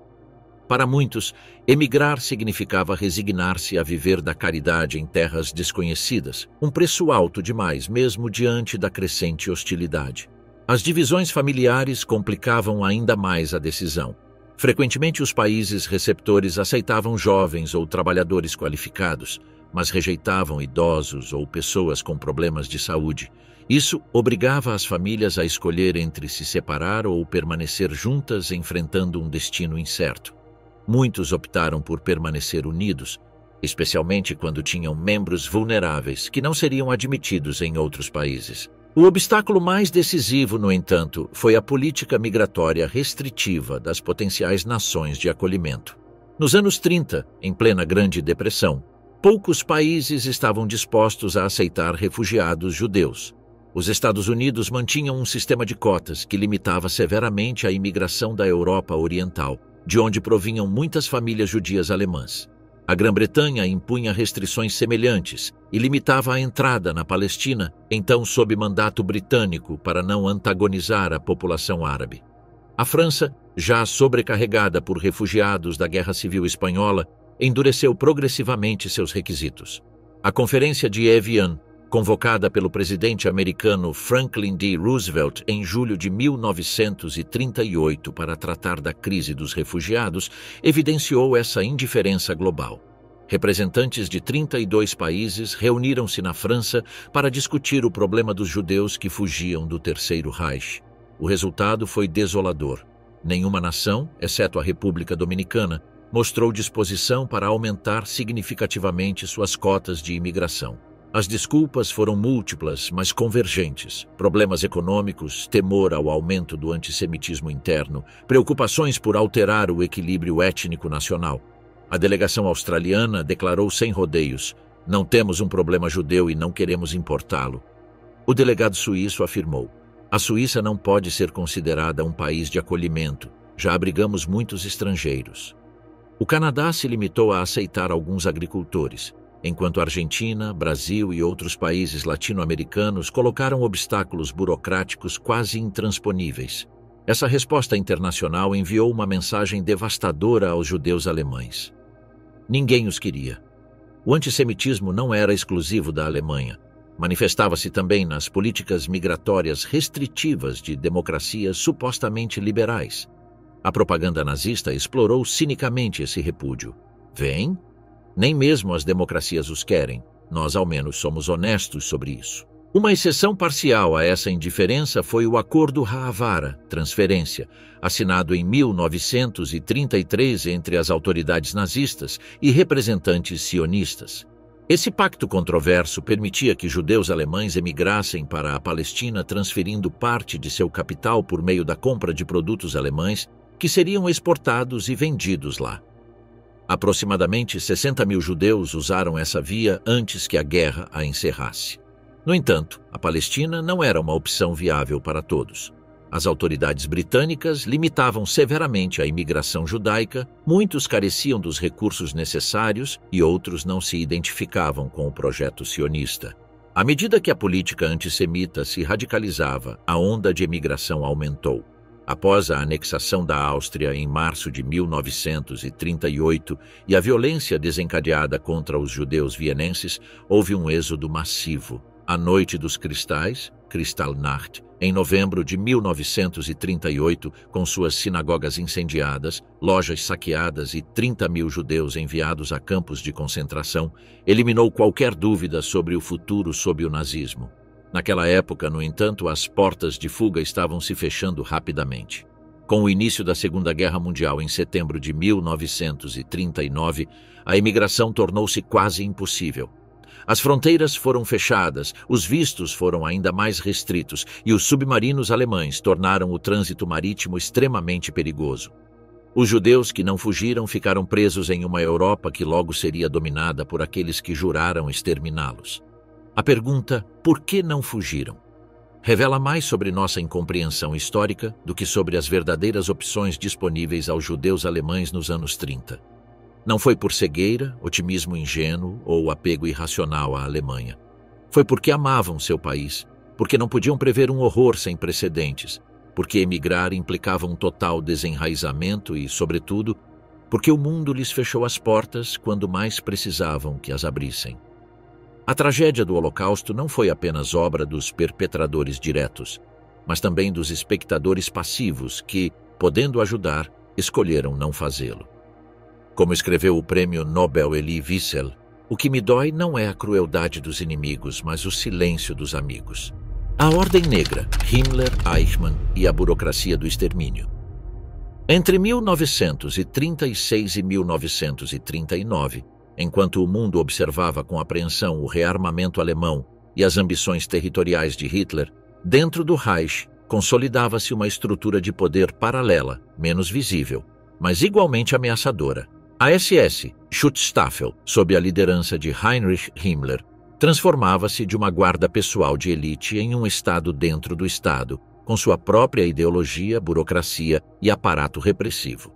Para muitos, emigrar significava resignar-se a viver da caridade em terras desconhecidas, um preço alto demais, mesmo diante da crescente hostilidade. As divisões familiares complicavam ainda mais a decisão. Frequentemente, os países receptores aceitavam jovens ou trabalhadores qualificados, mas rejeitavam idosos ou pessoas com problemas de saúde. Isso obrigava as famílias a escolher entre se separar ou permanecer juntas enfrentando um destino incerto. Muitos optaram por permanecer unidos, especialmente quando tinham membros vulneráveis que não seriam admitidos em outros países. O obstáculo mais decisivo, no entanto, foi a política migratória restritiva das potenciais nações de acolhimento. Nos anos 30, em plena Grande Depressão, poucos países estavam dispostos a aceitar refugiados judeus. Os Estados Unidos mantinham um sistema de cotas que limitava severamente a imigração da Europa Oriental, de onde provinham muitas famílias judias alemãs. A Grã-Bretanha impunha restrições semelhantes e limitava a entrada na Palestina, então sob mandato britânico, para não antagonizar a população árabe. A França, já sobrecarregada por refugiados da Guerra Civil Espanhola, endureceu progressivamente seus requisitos. A Conferência de Evian, convocada pelo presidente americano Franklin D. Roosevelt em julho de 1938 para tratar da crise dos refugiados, evidenciou essa indiferença global. Representantes de 32 países reuniram-se na França para discutir o problema dos judeus que fugiam do Terceiro Reich. O resultado foi desolador. Nenhuma nação, exceto a República Dominicana, mostrou disposição para aumentar significativamente suas cotas de imigração. As desculpas foram múltiplas, mas convergentes. Problemas econômicos, temor ao aumento do antissemitismo interno, preocupações por alterar o equilíbrio étnico nacional. A delegação australiana declarou sem rodeios: "Não temos um problema judeu e não queremos importá-lo." O delegado suíço afirmou: "A Suíça não pode ser considerada um país de acolhimento. Já abrigamos muitos estrangeiros." O Canadá se limitou a aceitar alguns agricultores, enquanto Argentina, Brasil e outros países latino-americanos colocaram obstáculos burocráticos quase intransponíveis. Essa resposta internacional enviou uma mensagem devastadora aos judeus alemães. Ninguém os queria. O antissemitismo não era exclusivo da Alemanha. Manifestava-se também nas políticas migratórias restritivas de democracias supostamente liberais. A propaganda nazista explorou cinicamente esse repúdio. Vem? Nem mesmo as democracias os querem. Nós, ao menos, somos honestos sobre isso. Uma exceção parcial a essa indiferença foi o Acordo Haavara, transferência, assinado em 1933 entre as autoridades nazistas e representantes sionistas. Esse pacto controverso permitia que judeus alemães emigrassem para a Palestina transferindo parte de seu capital por meio da compra de produtos alemães que seriam exportados e vendidos lá. Aproximadamente 60 mil judeus usaram essa via antes que a guerra a encerrasse. No entanto, a Palestina não era uma opção viável para todos. As autoridades britânicas limitavam severamente a imigração judaica, muitos careciam dos recursos necessários e outros não se identificavam com o projeto sionista. À medida que a política antissemita se radicalizava, a onda de imigração aumentou. Após a anexação da Áustria em março de 1938 e a violência desencadeada contra os judeus vienenses, houve um êxodo massivo. A Noite dos Cristais, Kristallnacht, em novembro de 1938, com suas sinagogas incendiadas, lojas saqueadas e 30 mil judeus enviados a campos de concentração, eliminou qualquer dúvida sobre o futuro sob o nazismo. Naquela época, no entanto, as portas de fuga estavam se fechando rapidamente. Com o início da Segunda Guerra Mundial em setembro de 1939, a imigração tornou-se quase impossível. As fronteiras foram fechadas, os vistos foram ainda mais restritos e os submarinos alemães tornaram o trânsito marítimo extremamente perigoso. Os judeus que não fugiram ficaram presos em uma Europa que logo seria dominada por aqueles que juraram exterminá-los. A pergunta, por que não fugiram? Revela mais sobre nossa incompreensão histórica do que sobre as verdadeiras opções disponíveis aos judeus alemães nos anos 30. Não foi por cegueira, otimismo ingênuo ou apego irracional à Alemanha. Foi porque amavam seu país, porque não podiam prever um horror sem precedentes, porque emigrar implicava um total desenraizamento e, sobretudo, porque o mundo lhes fechou as portas quando mais precisavam que as abrissem. A tragédia do Holocausto não foi apenas obra dos perpetradores diretos, mas também dos espectadores passivos que, podendo ajudar, escolheram não fazê-lo. Como escreveu o prêmio Nobel Elie Wiesel, o que me dói não é a crueldade dos inimigos, mas o silêncio dos amigos. A Ordem Negra, Himmler, Eichmann e a burocracia do extermínio. Entre 1936 e 1939, enquanto o mundo observava com apreensão o rearmamento alemão e as ambições territoriais de Hitler, dentro do Reich consolidava-se uma estrutura de poder paralela, menos visível, mas igualmente ameaçadora. A SS, Schutzstaffel, sob a liderança de Heinrich Himmler, transformava-se de uma guarda pessoal de elite em um Estado dentro do Estado, com sua própria ideologia, burocracia e aparato repressivo.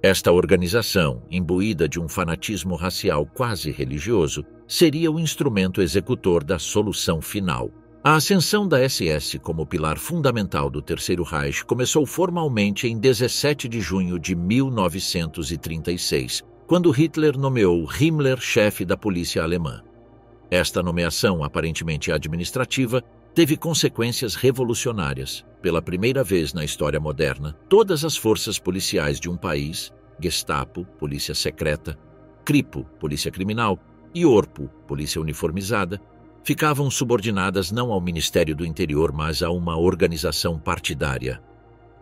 Esta organização, imbuída de um fanatismo racial quase religioso, seria o instrumento executor da solução final. A ascensão da SS como pilar fundamental do Terceiro Reich começou formalmente em 17 de junho de 1936, quando Hitler nomeou Himmler chefe da polícia alemã. Esta nomeação, aparentemente administrativa, teve consequências revolucionárias. Pela primeira vez na história moderna, todas as forças policiais de um país, Gestapo, polícia secreta, Kripo, polícia criminal, e Orpo, polícia uniformizada, ficavam subordinadas não ao Ministério do Interior, mas a uma organização partidária.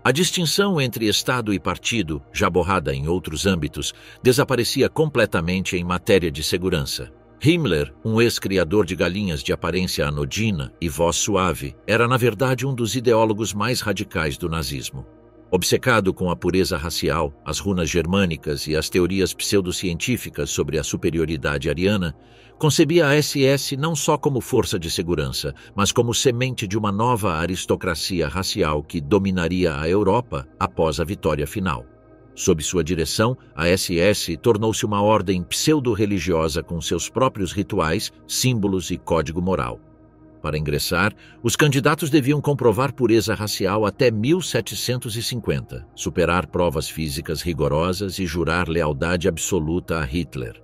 A distinção entre Estado e partido, já borrada em outros âmbitos, desaparecia completamente em matéria de segurança. Himmler, um ex-criador de galinhas de aparência anodina e voz suave, era na verdade um dos ideólogos mais radicais do nazismo. Obcecado com a pureza racial, as runas germânicas e as teorias pseudocientíficas sobre a superioridade ariana, concebia a SS não só como força de segurança, mas como semente de uma nova aristocracia racial que dominaria a Europa após a vitória final. Sob sua direção, a SS tornou-se uma ordem pseudo-religiosa com seus próprios rituais, símbolos e código moral. Para ingressar, os candidatos deviam comprovar pureza racial até 1750, superar provas físicas rigorosas e jurar lealdade absoluta a Hitler.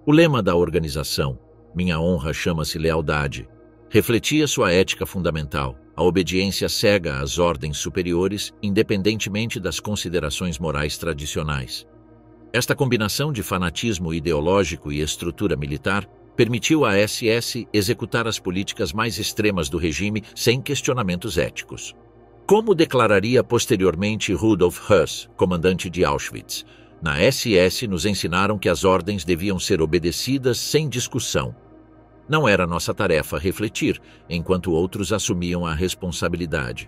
O lema da organização, "Minha honra chama-se lealdade", refletia sua ética fundamental, a obediência cega às ordens superiores, independentemente das considerações morais tradicionais. Esta combinação de fanatismo ideológico e estrutura militar permitiu à SS executar as políticas mais extremas do regime sem questionamentos éticos. Como declararia posteriormente Rudolf Höss, comandante de Auschwitz, na SS nos ensinaram que as ordens deviam ser obedecidas sem discussão. Não era nossa tarefa refletir, enquanto outros assumiam a responsabilidade.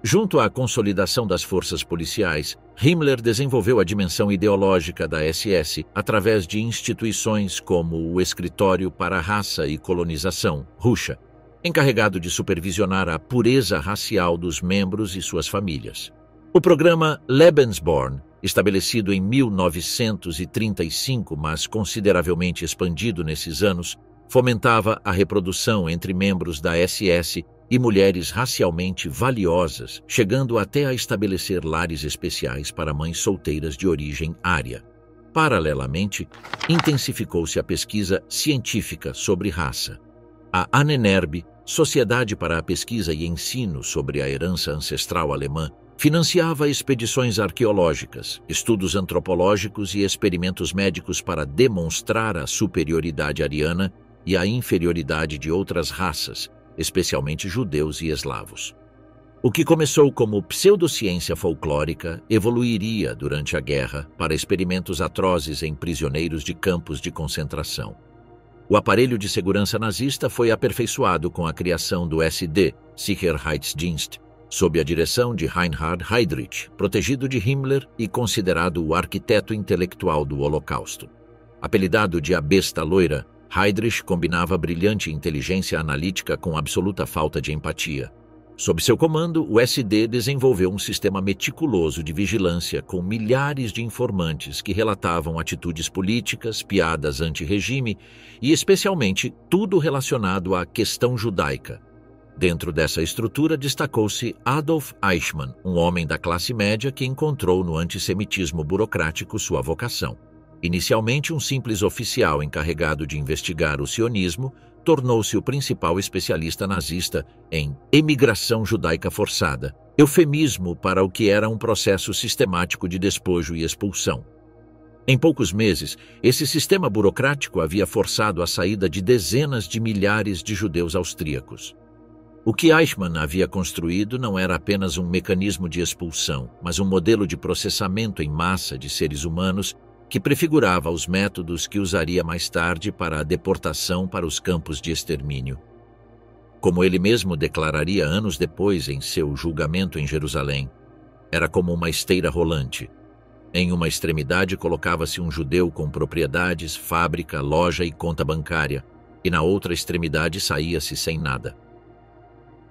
Junto à consolidação das forças policiais, Himmler desenvolveu a dimensão ideológica da SS através de instituições como o Escritório para a Raça e Colonização, Russia, encarregado de supervisionar a pureza racial dos membros e suas famílias. O programa Lebensborn, estabelecido em 1935, mas consideravelmente expandido nesses anos, fomentava a reprodução entre membros da SS e mulheres racialmente valiosas, chegando até a estabelecer lares especiais para mães solteiras de origem ária. Paralelamente, intensificou-se a pesquisa científica sobre raça. A Ahnenerbe, Sociedade para a Pesquisa e Ensino sobre a Herança Ancestral Alemã, financiava expedições arqueológicas, estudos antropológicos e experimentos médicos para demonstrar a superioridade ariana e a inferioridade de outras raças, especialmente judeus e eslavos. O que começou como pseudociência folclórica evoluiria durante a guerra para experimentos atrozes em prisioneiros de campos de concentração. O aparelho de segurança nazista foi aperfeiçoado com a criação do SD, Sicherheitsdienst, sob a direção de Reinhard Heydrich, protegido de Himmler e considerado o arquiteto intelectual do Holocausto. Apelidado de a besta loira, Heydrich combinava brilhante inteligência analítica com absoluta falta de empatia. Sob seu comando, o SD desenvolveu um sistema meticuloso de vigilância com milhares de informantes que relatavam atitudes políticas, piadas anti-regime e, especialmente, tudo relacionado à questão judaica. Dentro dessa estrutura destacou-se Adolf Eichmann, um homem da classe média que encontrou no antissemitismo burocrático sua vocação. Inicialmente um simples oficial encarregado de investigar o sionismo, tornou-se o principal especialista nazista em emigração judaica forçada, eufemismo para o que era um processo sistemático de despojo e expulsão. Em poucos meses, esse sistema burocrático havia forçado a saída de dezenas de milhares de judeus austríacos. O que Eichmann havia construído não era apenas um mecanismo de expulsão, mas um modelo de processamento em massa de seres humanos que prefigurava os métodos que usaria mais tarde para a deportação para os campos de extermínio. Como ele mesmo declararia anos depois em seu julgamento em Jerusalém, era como uma esteira rolante. Em uma extremidade colocava-se um judeu com propriedades, fábrica, loja e conta bancária, e na outra extremidade saía-se sem nada.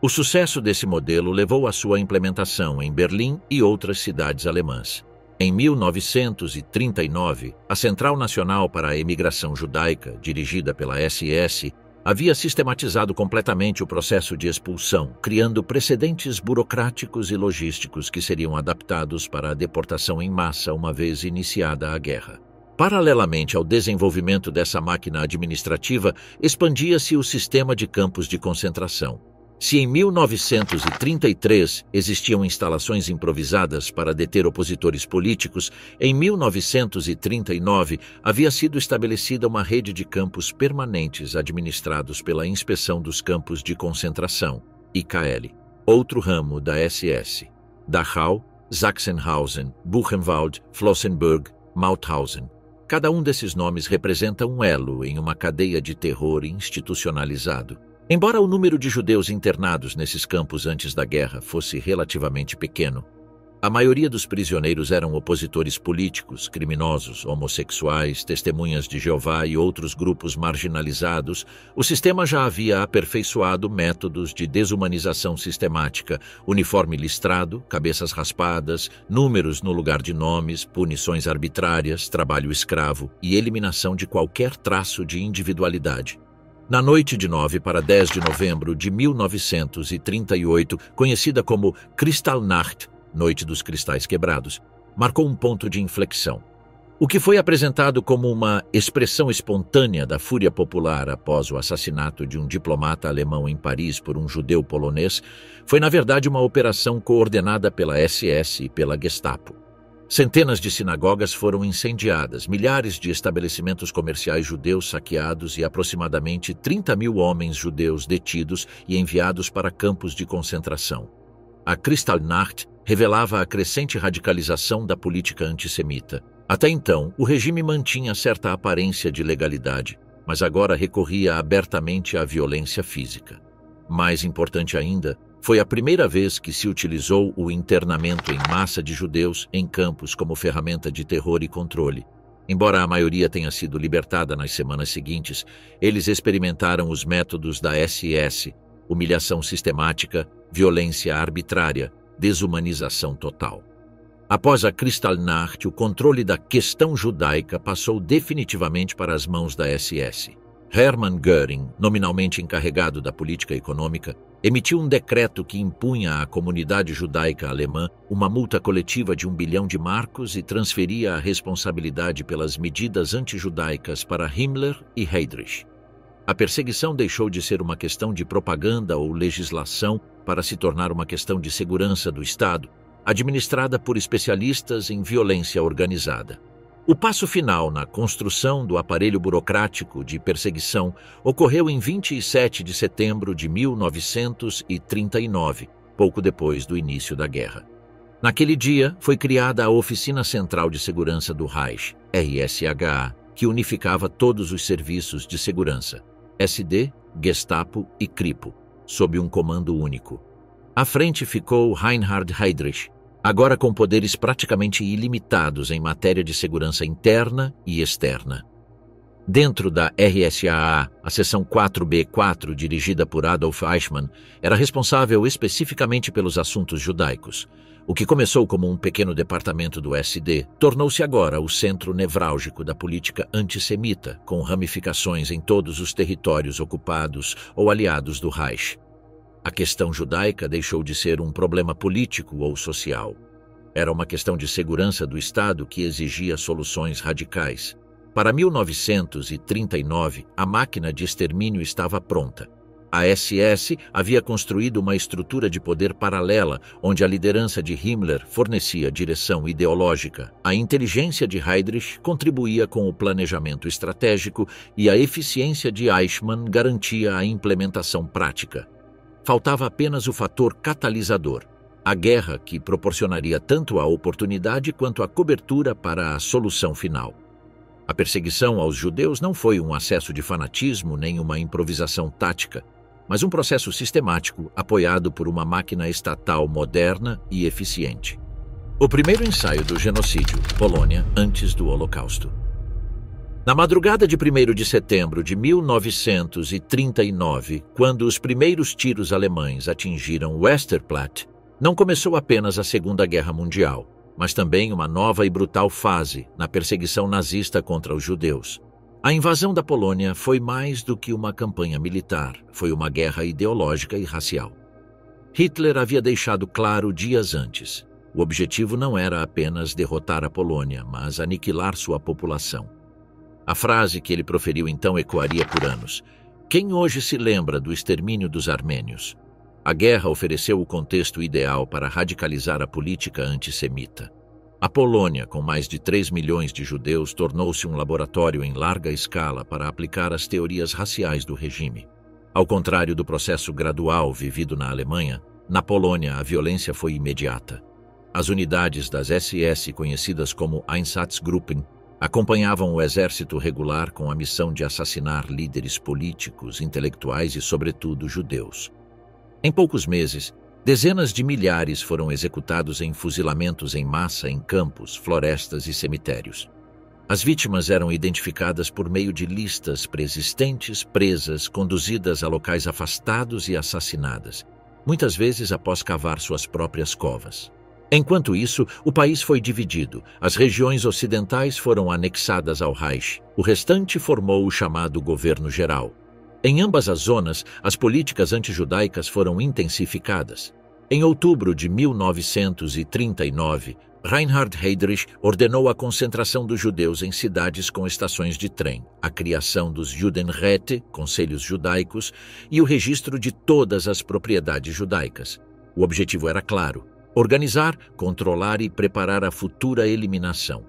O sucesso desse modelo levou à sua implementação em Berlim e outras cidades alemãs. Em 1939, a Central Nacional para a Emigração Judaica, dirigida pela SS, havia sistematizado completamente o processo de expulsão, criando precedentes burocráticos e logísticos que seriam adaptados para a deportação em massa uma vez iniciada a guerra. Paralelamente ao desenvolvimento dessa máquina administrativa, expandia-se o sistema de campos de concentração. Se em 1933 existiam instalações improvisadas para deter opositores políticos, em 1939 havia sido estabelecida uma rede de campos permanentes administrados pela Inspeção dos Campos de Concentração, IKL, outro ramo da SS. Dachau, Sachsenhausen, Buchenwald, Flossenbürg, Mauthausen. Cada um desses nomes representa um elo em uma cadeia de terror institucionalizado. Embora o número de judeus internados nesses campos antes da guerra fosse relativamente pequeno, a maioria dos prisioneiros eram opositores políticos, criminosos, homossexuais, testemunhas de Jeová e outros grupos marginalizados. O sistema já havia aperfeiçoado métodos de desumanização sistemática, uniforme listrado, cabeças raspadas, números no lugar de nomes, punições arbitrárias, trabalho escravo e eliminação de qualquer traço de individualidade. Na noite de 9 para 10 de novembro de 1938, conhecida como Kristallnacht, Noite dos Cristais Quebrados, marcou um ponto de inflexão. O que foi apresentado como uma expressão espontânea da fúria popular após o assassinato de um diplomata alemão em Paris por um judeu polonês foi, na verdade, uma operação coordenada pela SS e pela Gestapo. Centenas de sinagogas foram incendiadas, milhares de estabelecimentos comerciais judeus saqueados e aproximadamente 30 mil homens judeus detidos e enviados para campos de concentração. A Kristallnacht revelava a crescente radicalização da política antissemita. Até então, o regime mantinha certa aparência de legalidade, mas agora recorria abertamente à violência física. Mais importante ainda, foi a primeira vez que se utilizou o internamento em massa de judeus em campos como ferramenta de terror e controle. Embora a maioria tenha sido libertada nas semanas seguintes, eles experimentaram os métodos da SS, humilhação sistemática, violência arbitrária, desumanização total. Após a Kristallnacht, o controle da questão judaica passou definitivamente para as mãos da SS. Hermann Göring, nominalmente encarregado da política econômica, emitiu um decreto que impunha à comunidade judaica alemã uma multa coletiva de 1 bilhão de marcos e transferia a responsabilidade pelas medidas antijudaicas para Himmler e Heydrich. A perseguição deixou de ser uma questão de propaganda ou legislação para se tornar uma questão de segurança do Estado, administrada por especialistas em violência organizada. O passo final na construção do aparelho burocrático de perseguição ocorreu em 27 de setembro de 1939, pouco depois do início da guerra. Naquele dia, foi criada a Oficina Central de Segurança do Reich, RSHA, que unificava todos os serviços de segurança, SD, Gestapo e Kripo, sob um comando único. À frente ficou Reinhard Heydrich, agora com poderes praticamente ilimitados em matéria de segurança interna e externa. Dentro da RSAA, a seção 4B4, dirigida por Adolf Eichmann, era responsável especificamente pelos assuntos judaicos. O que começou como um pequeno departamento do SD tornou-se agora o centro nevrálgico da política antissemita, com ramificações em todos os territórios ocupados ou aliados do Reich. A questão judaica deixou de ser um problema político ou social. Era uma questão de segurança do Estado que exigia soluções radicais. Para 1939, a máquina de extermínio estava pronta. A SS havia construído uma estrutura de poder paralela, onde a liderança de Himmler fornecia direção ideológica, a inteligência de Heydrich contribuía com o planejamento estratégico e a eficiência de Eichmann garantia a implementação prática. Faltava apenas o fator catalisador, a guerra que proporcionaria tanto a oportunidade quanto a cobertura para a solução final. A perseguição aos judeus não foi um acesso de fanatismo nem uma improvisação tática, mas um processo sistemático apoiado por uma máquina estatal moderna e eficiente. O primeiro ensaio do genocídio, Polônia, antes do Holocausto. Na madrugada de 1º de setembro de 1939, quando os primeiros tiros alemães atingiram Westerplatte, não começou apenas a Segunda Guerra Mundial, mas também uma nova e brutal fase na perseguição nazista contra os judeus. A invasão da Polônia foi mais do que uma campanha militar, foi uma guerra ideológica e racial. Hitler havia deixado claro dias antes: o objetivo não era apenas derrotar a Polônia, mas aniquilar sua população. A frase que ele proferiu então ecoaria por anos: quem hoje se lembra do extermínio dos armênios? A guerra ofereceu o contexto ideal para radicalizar a política antissemita. A Polônia, com mais de 3 milhões de judeus, tornou-se um laboratório em larga escala para aplicar as teorias raciais do regime. Ao contrário do processo gradual vivido na Alemanha, na Polônia a violência foi imediata. As unidades das SS, conhecidas como Einsatzgruppen, acompanhavam o exército regular com a missão de assassinar líderes políticos, intelectuais e, sobretudo, judeus. Em poucos meses, dezenas de milhares foram executados em fuzilamentos em massa em campos, florestas e cemitérios. As vítimas eram identificadas por meio de listas preexistentes, presas, conduzidas a locais afastados e assassinadas, muitas vezes após cavar suas próprias covas. Enquanto isso, o país foi dividido. As regiões ocidentais foram anexadas ao Reich. O restante formou o chamado Governo Geral. Em ambas as zonas, as políticas antijudaicas foram intensificadas. Em outubro de 1939, Reinhard Heydrich ordenou a concentração dos judeus em cidades com estações de trem, a criação dos Judenräte, conselhos judaicos, e o registro de todas as propriedades judaicas. O objetivo era claro: organizar, controlar e preparar a futura eliminação.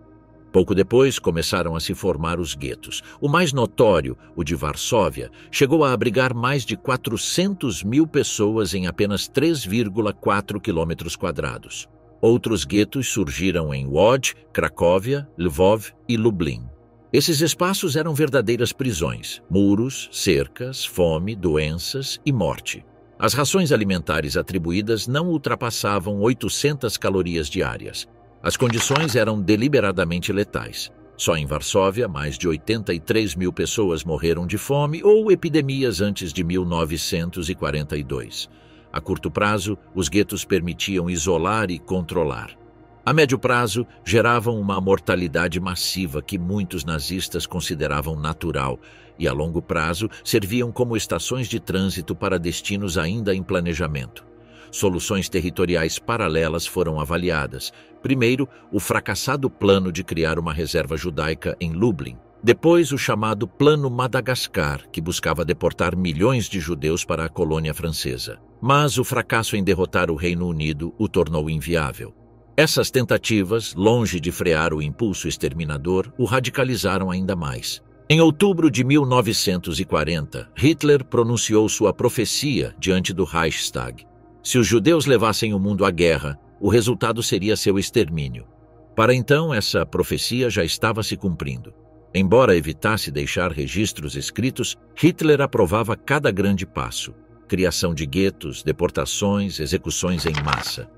Pouco depois, começaram a se formar os guetos. O mais notório, o de Varsóvia, chegou a abrigar mais de 400 mil pessoas em apenas 3,4 km². Outros guetos surgiram em Łódź, Cracóvia, Lwów e Lublin. Esses espaços eram verdadeiras prisões: muros, cercas, fome, doenças e morte. As rações alimentares atribuídas não ultrapassavam 800 calorias diárias. As condições eram deliberadamente letais. Só em Varsóvia, mais de 83 mil pessoas morreram de fome ou epidemias antes de 1942. A curto prazo, os guetos permitiam isolar e controlar. A médio prazo, geravam uma mortalidade massiva que muitos nazistas consideravam natural e, a longo prazo, serviam como estações de trânsito para destinos ainda em planejamento. Soluções territoriais paralelas foram avaliadas. Primeiro, o fracassado plano de criar uma reserva judaica em Lublin. Depois, o chamado Plano Madagascar, que buscava deportar milhões de judeus para a colônia francesa. Mas o fracasso em derrotar o Reino Unido o tornou inviável. Essas tentativas, longe de frear o impulso exterminador, o radicalizaram ainda mais. Em outubro de 1940, Hitler pronunciou sua profecia diante do Reichstag. Se os judeus levassem o mundo à guerra, o resultado seria seu extermínio. Para então, essa profecia já estava se cumprindo. Embora evitasse deixar registros escritos, Hitler aprovava cada grande passo: criação de guetos, deportações, execuções em massa.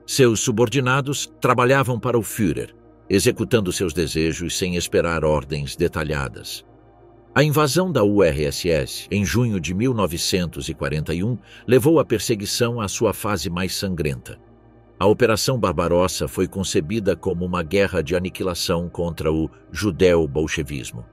Seus subordinados trabalhavam para o Führer, executando seus desejos sem esperar ordens detalhadas. A invasão da URSS, em junho de 1941, levou a perseguição à sua fase mais sangrenta. A Operação Barbarossa foi concebida como uma guerra de aniquilação contra o judeu-bolchevismo.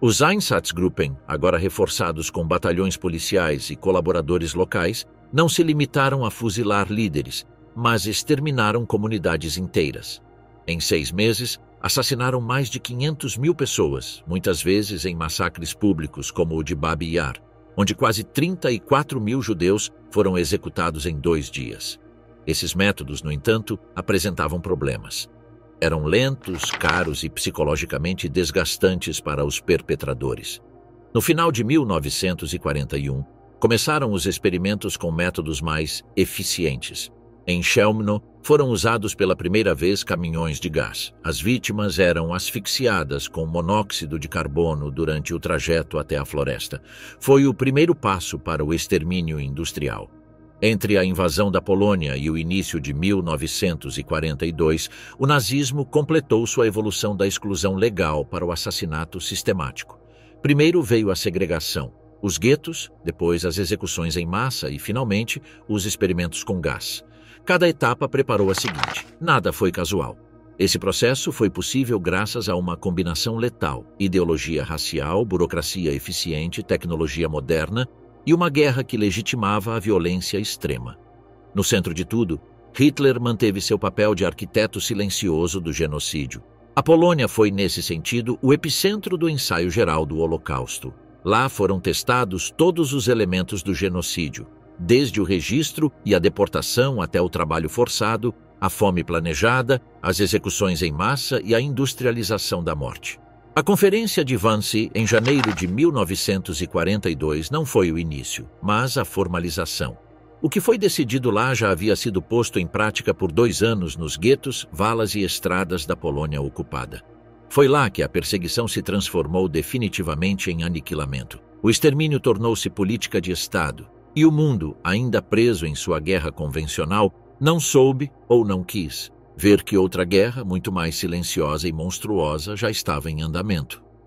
Os Einsatzgruppen, agora reforçados com batalhões policiais e colaboradores locais, não se limitaram a fuzilar líderes, mas exterminaram comunidades inteiras. Em 6 meses, assassinaram mais de 500 mil pessoas, muitas vezes em massacres públicos como o de Babi Yar, onde quase 34 mil judeus foram executados em 2 dias. Esses métodos, no entanto, apresentavam problemas. Eram lentos, caros e psicologicamente desgastantes para os perpetradores. No final de 1941, começaram os experimentos com métodos mais eficientes. Em Chelmno, foram usados pela primeira vez caminhões de gás. As vítimas eram asfixiadas com monóxido de carbono durante o trajeto até a floresta. Foi o primeiro passo para o extermínio industrial. Entre a invasão da Polônia e o início de 1942, o nazismo completou sua evolução da exclusão legal para o assassinato sistemático. Primeiro veio a segregação, os guetos, depois as execuções em massa e, finalmente, os experimentos com gás. Cada etapa preparou a seguinte. Nada foi casual. Esse processo foi possível graças a uma combinação letal: ideologia racial, burocracia eficiente, tecnologia moderna e uma guerra que legitimava a violência extrema. No centro de tudo, Hitler manteve seu papel de arquiteto silencioso do genocídio. A Polônia foi, nesse sentido, o epicentro do ensaio geral do Holocausto. Lá foram testados todos os elementos do genocídio, desde o registro e a deportação até o trabalho forçado, a fome planejada, as execuções em massa e a industrialização da morte. A Conferência de Wannsee, em janeiro de 1942, não foi o início, mas a formalização. O que foi decidido lá já havia sido posto em prática por 2 anos nos guetos, valas e estradas da Polônia ocupada. Foi lá que a perseguição se transformou definitivamente em aniquilamento. O extermínio tornou-se política de Estado, e o mundo, ainda preso em sua guerra convencional, não soube ou não quis ver que outra guerra, muito mais silenciosa e monstruosa, já estava em andamento.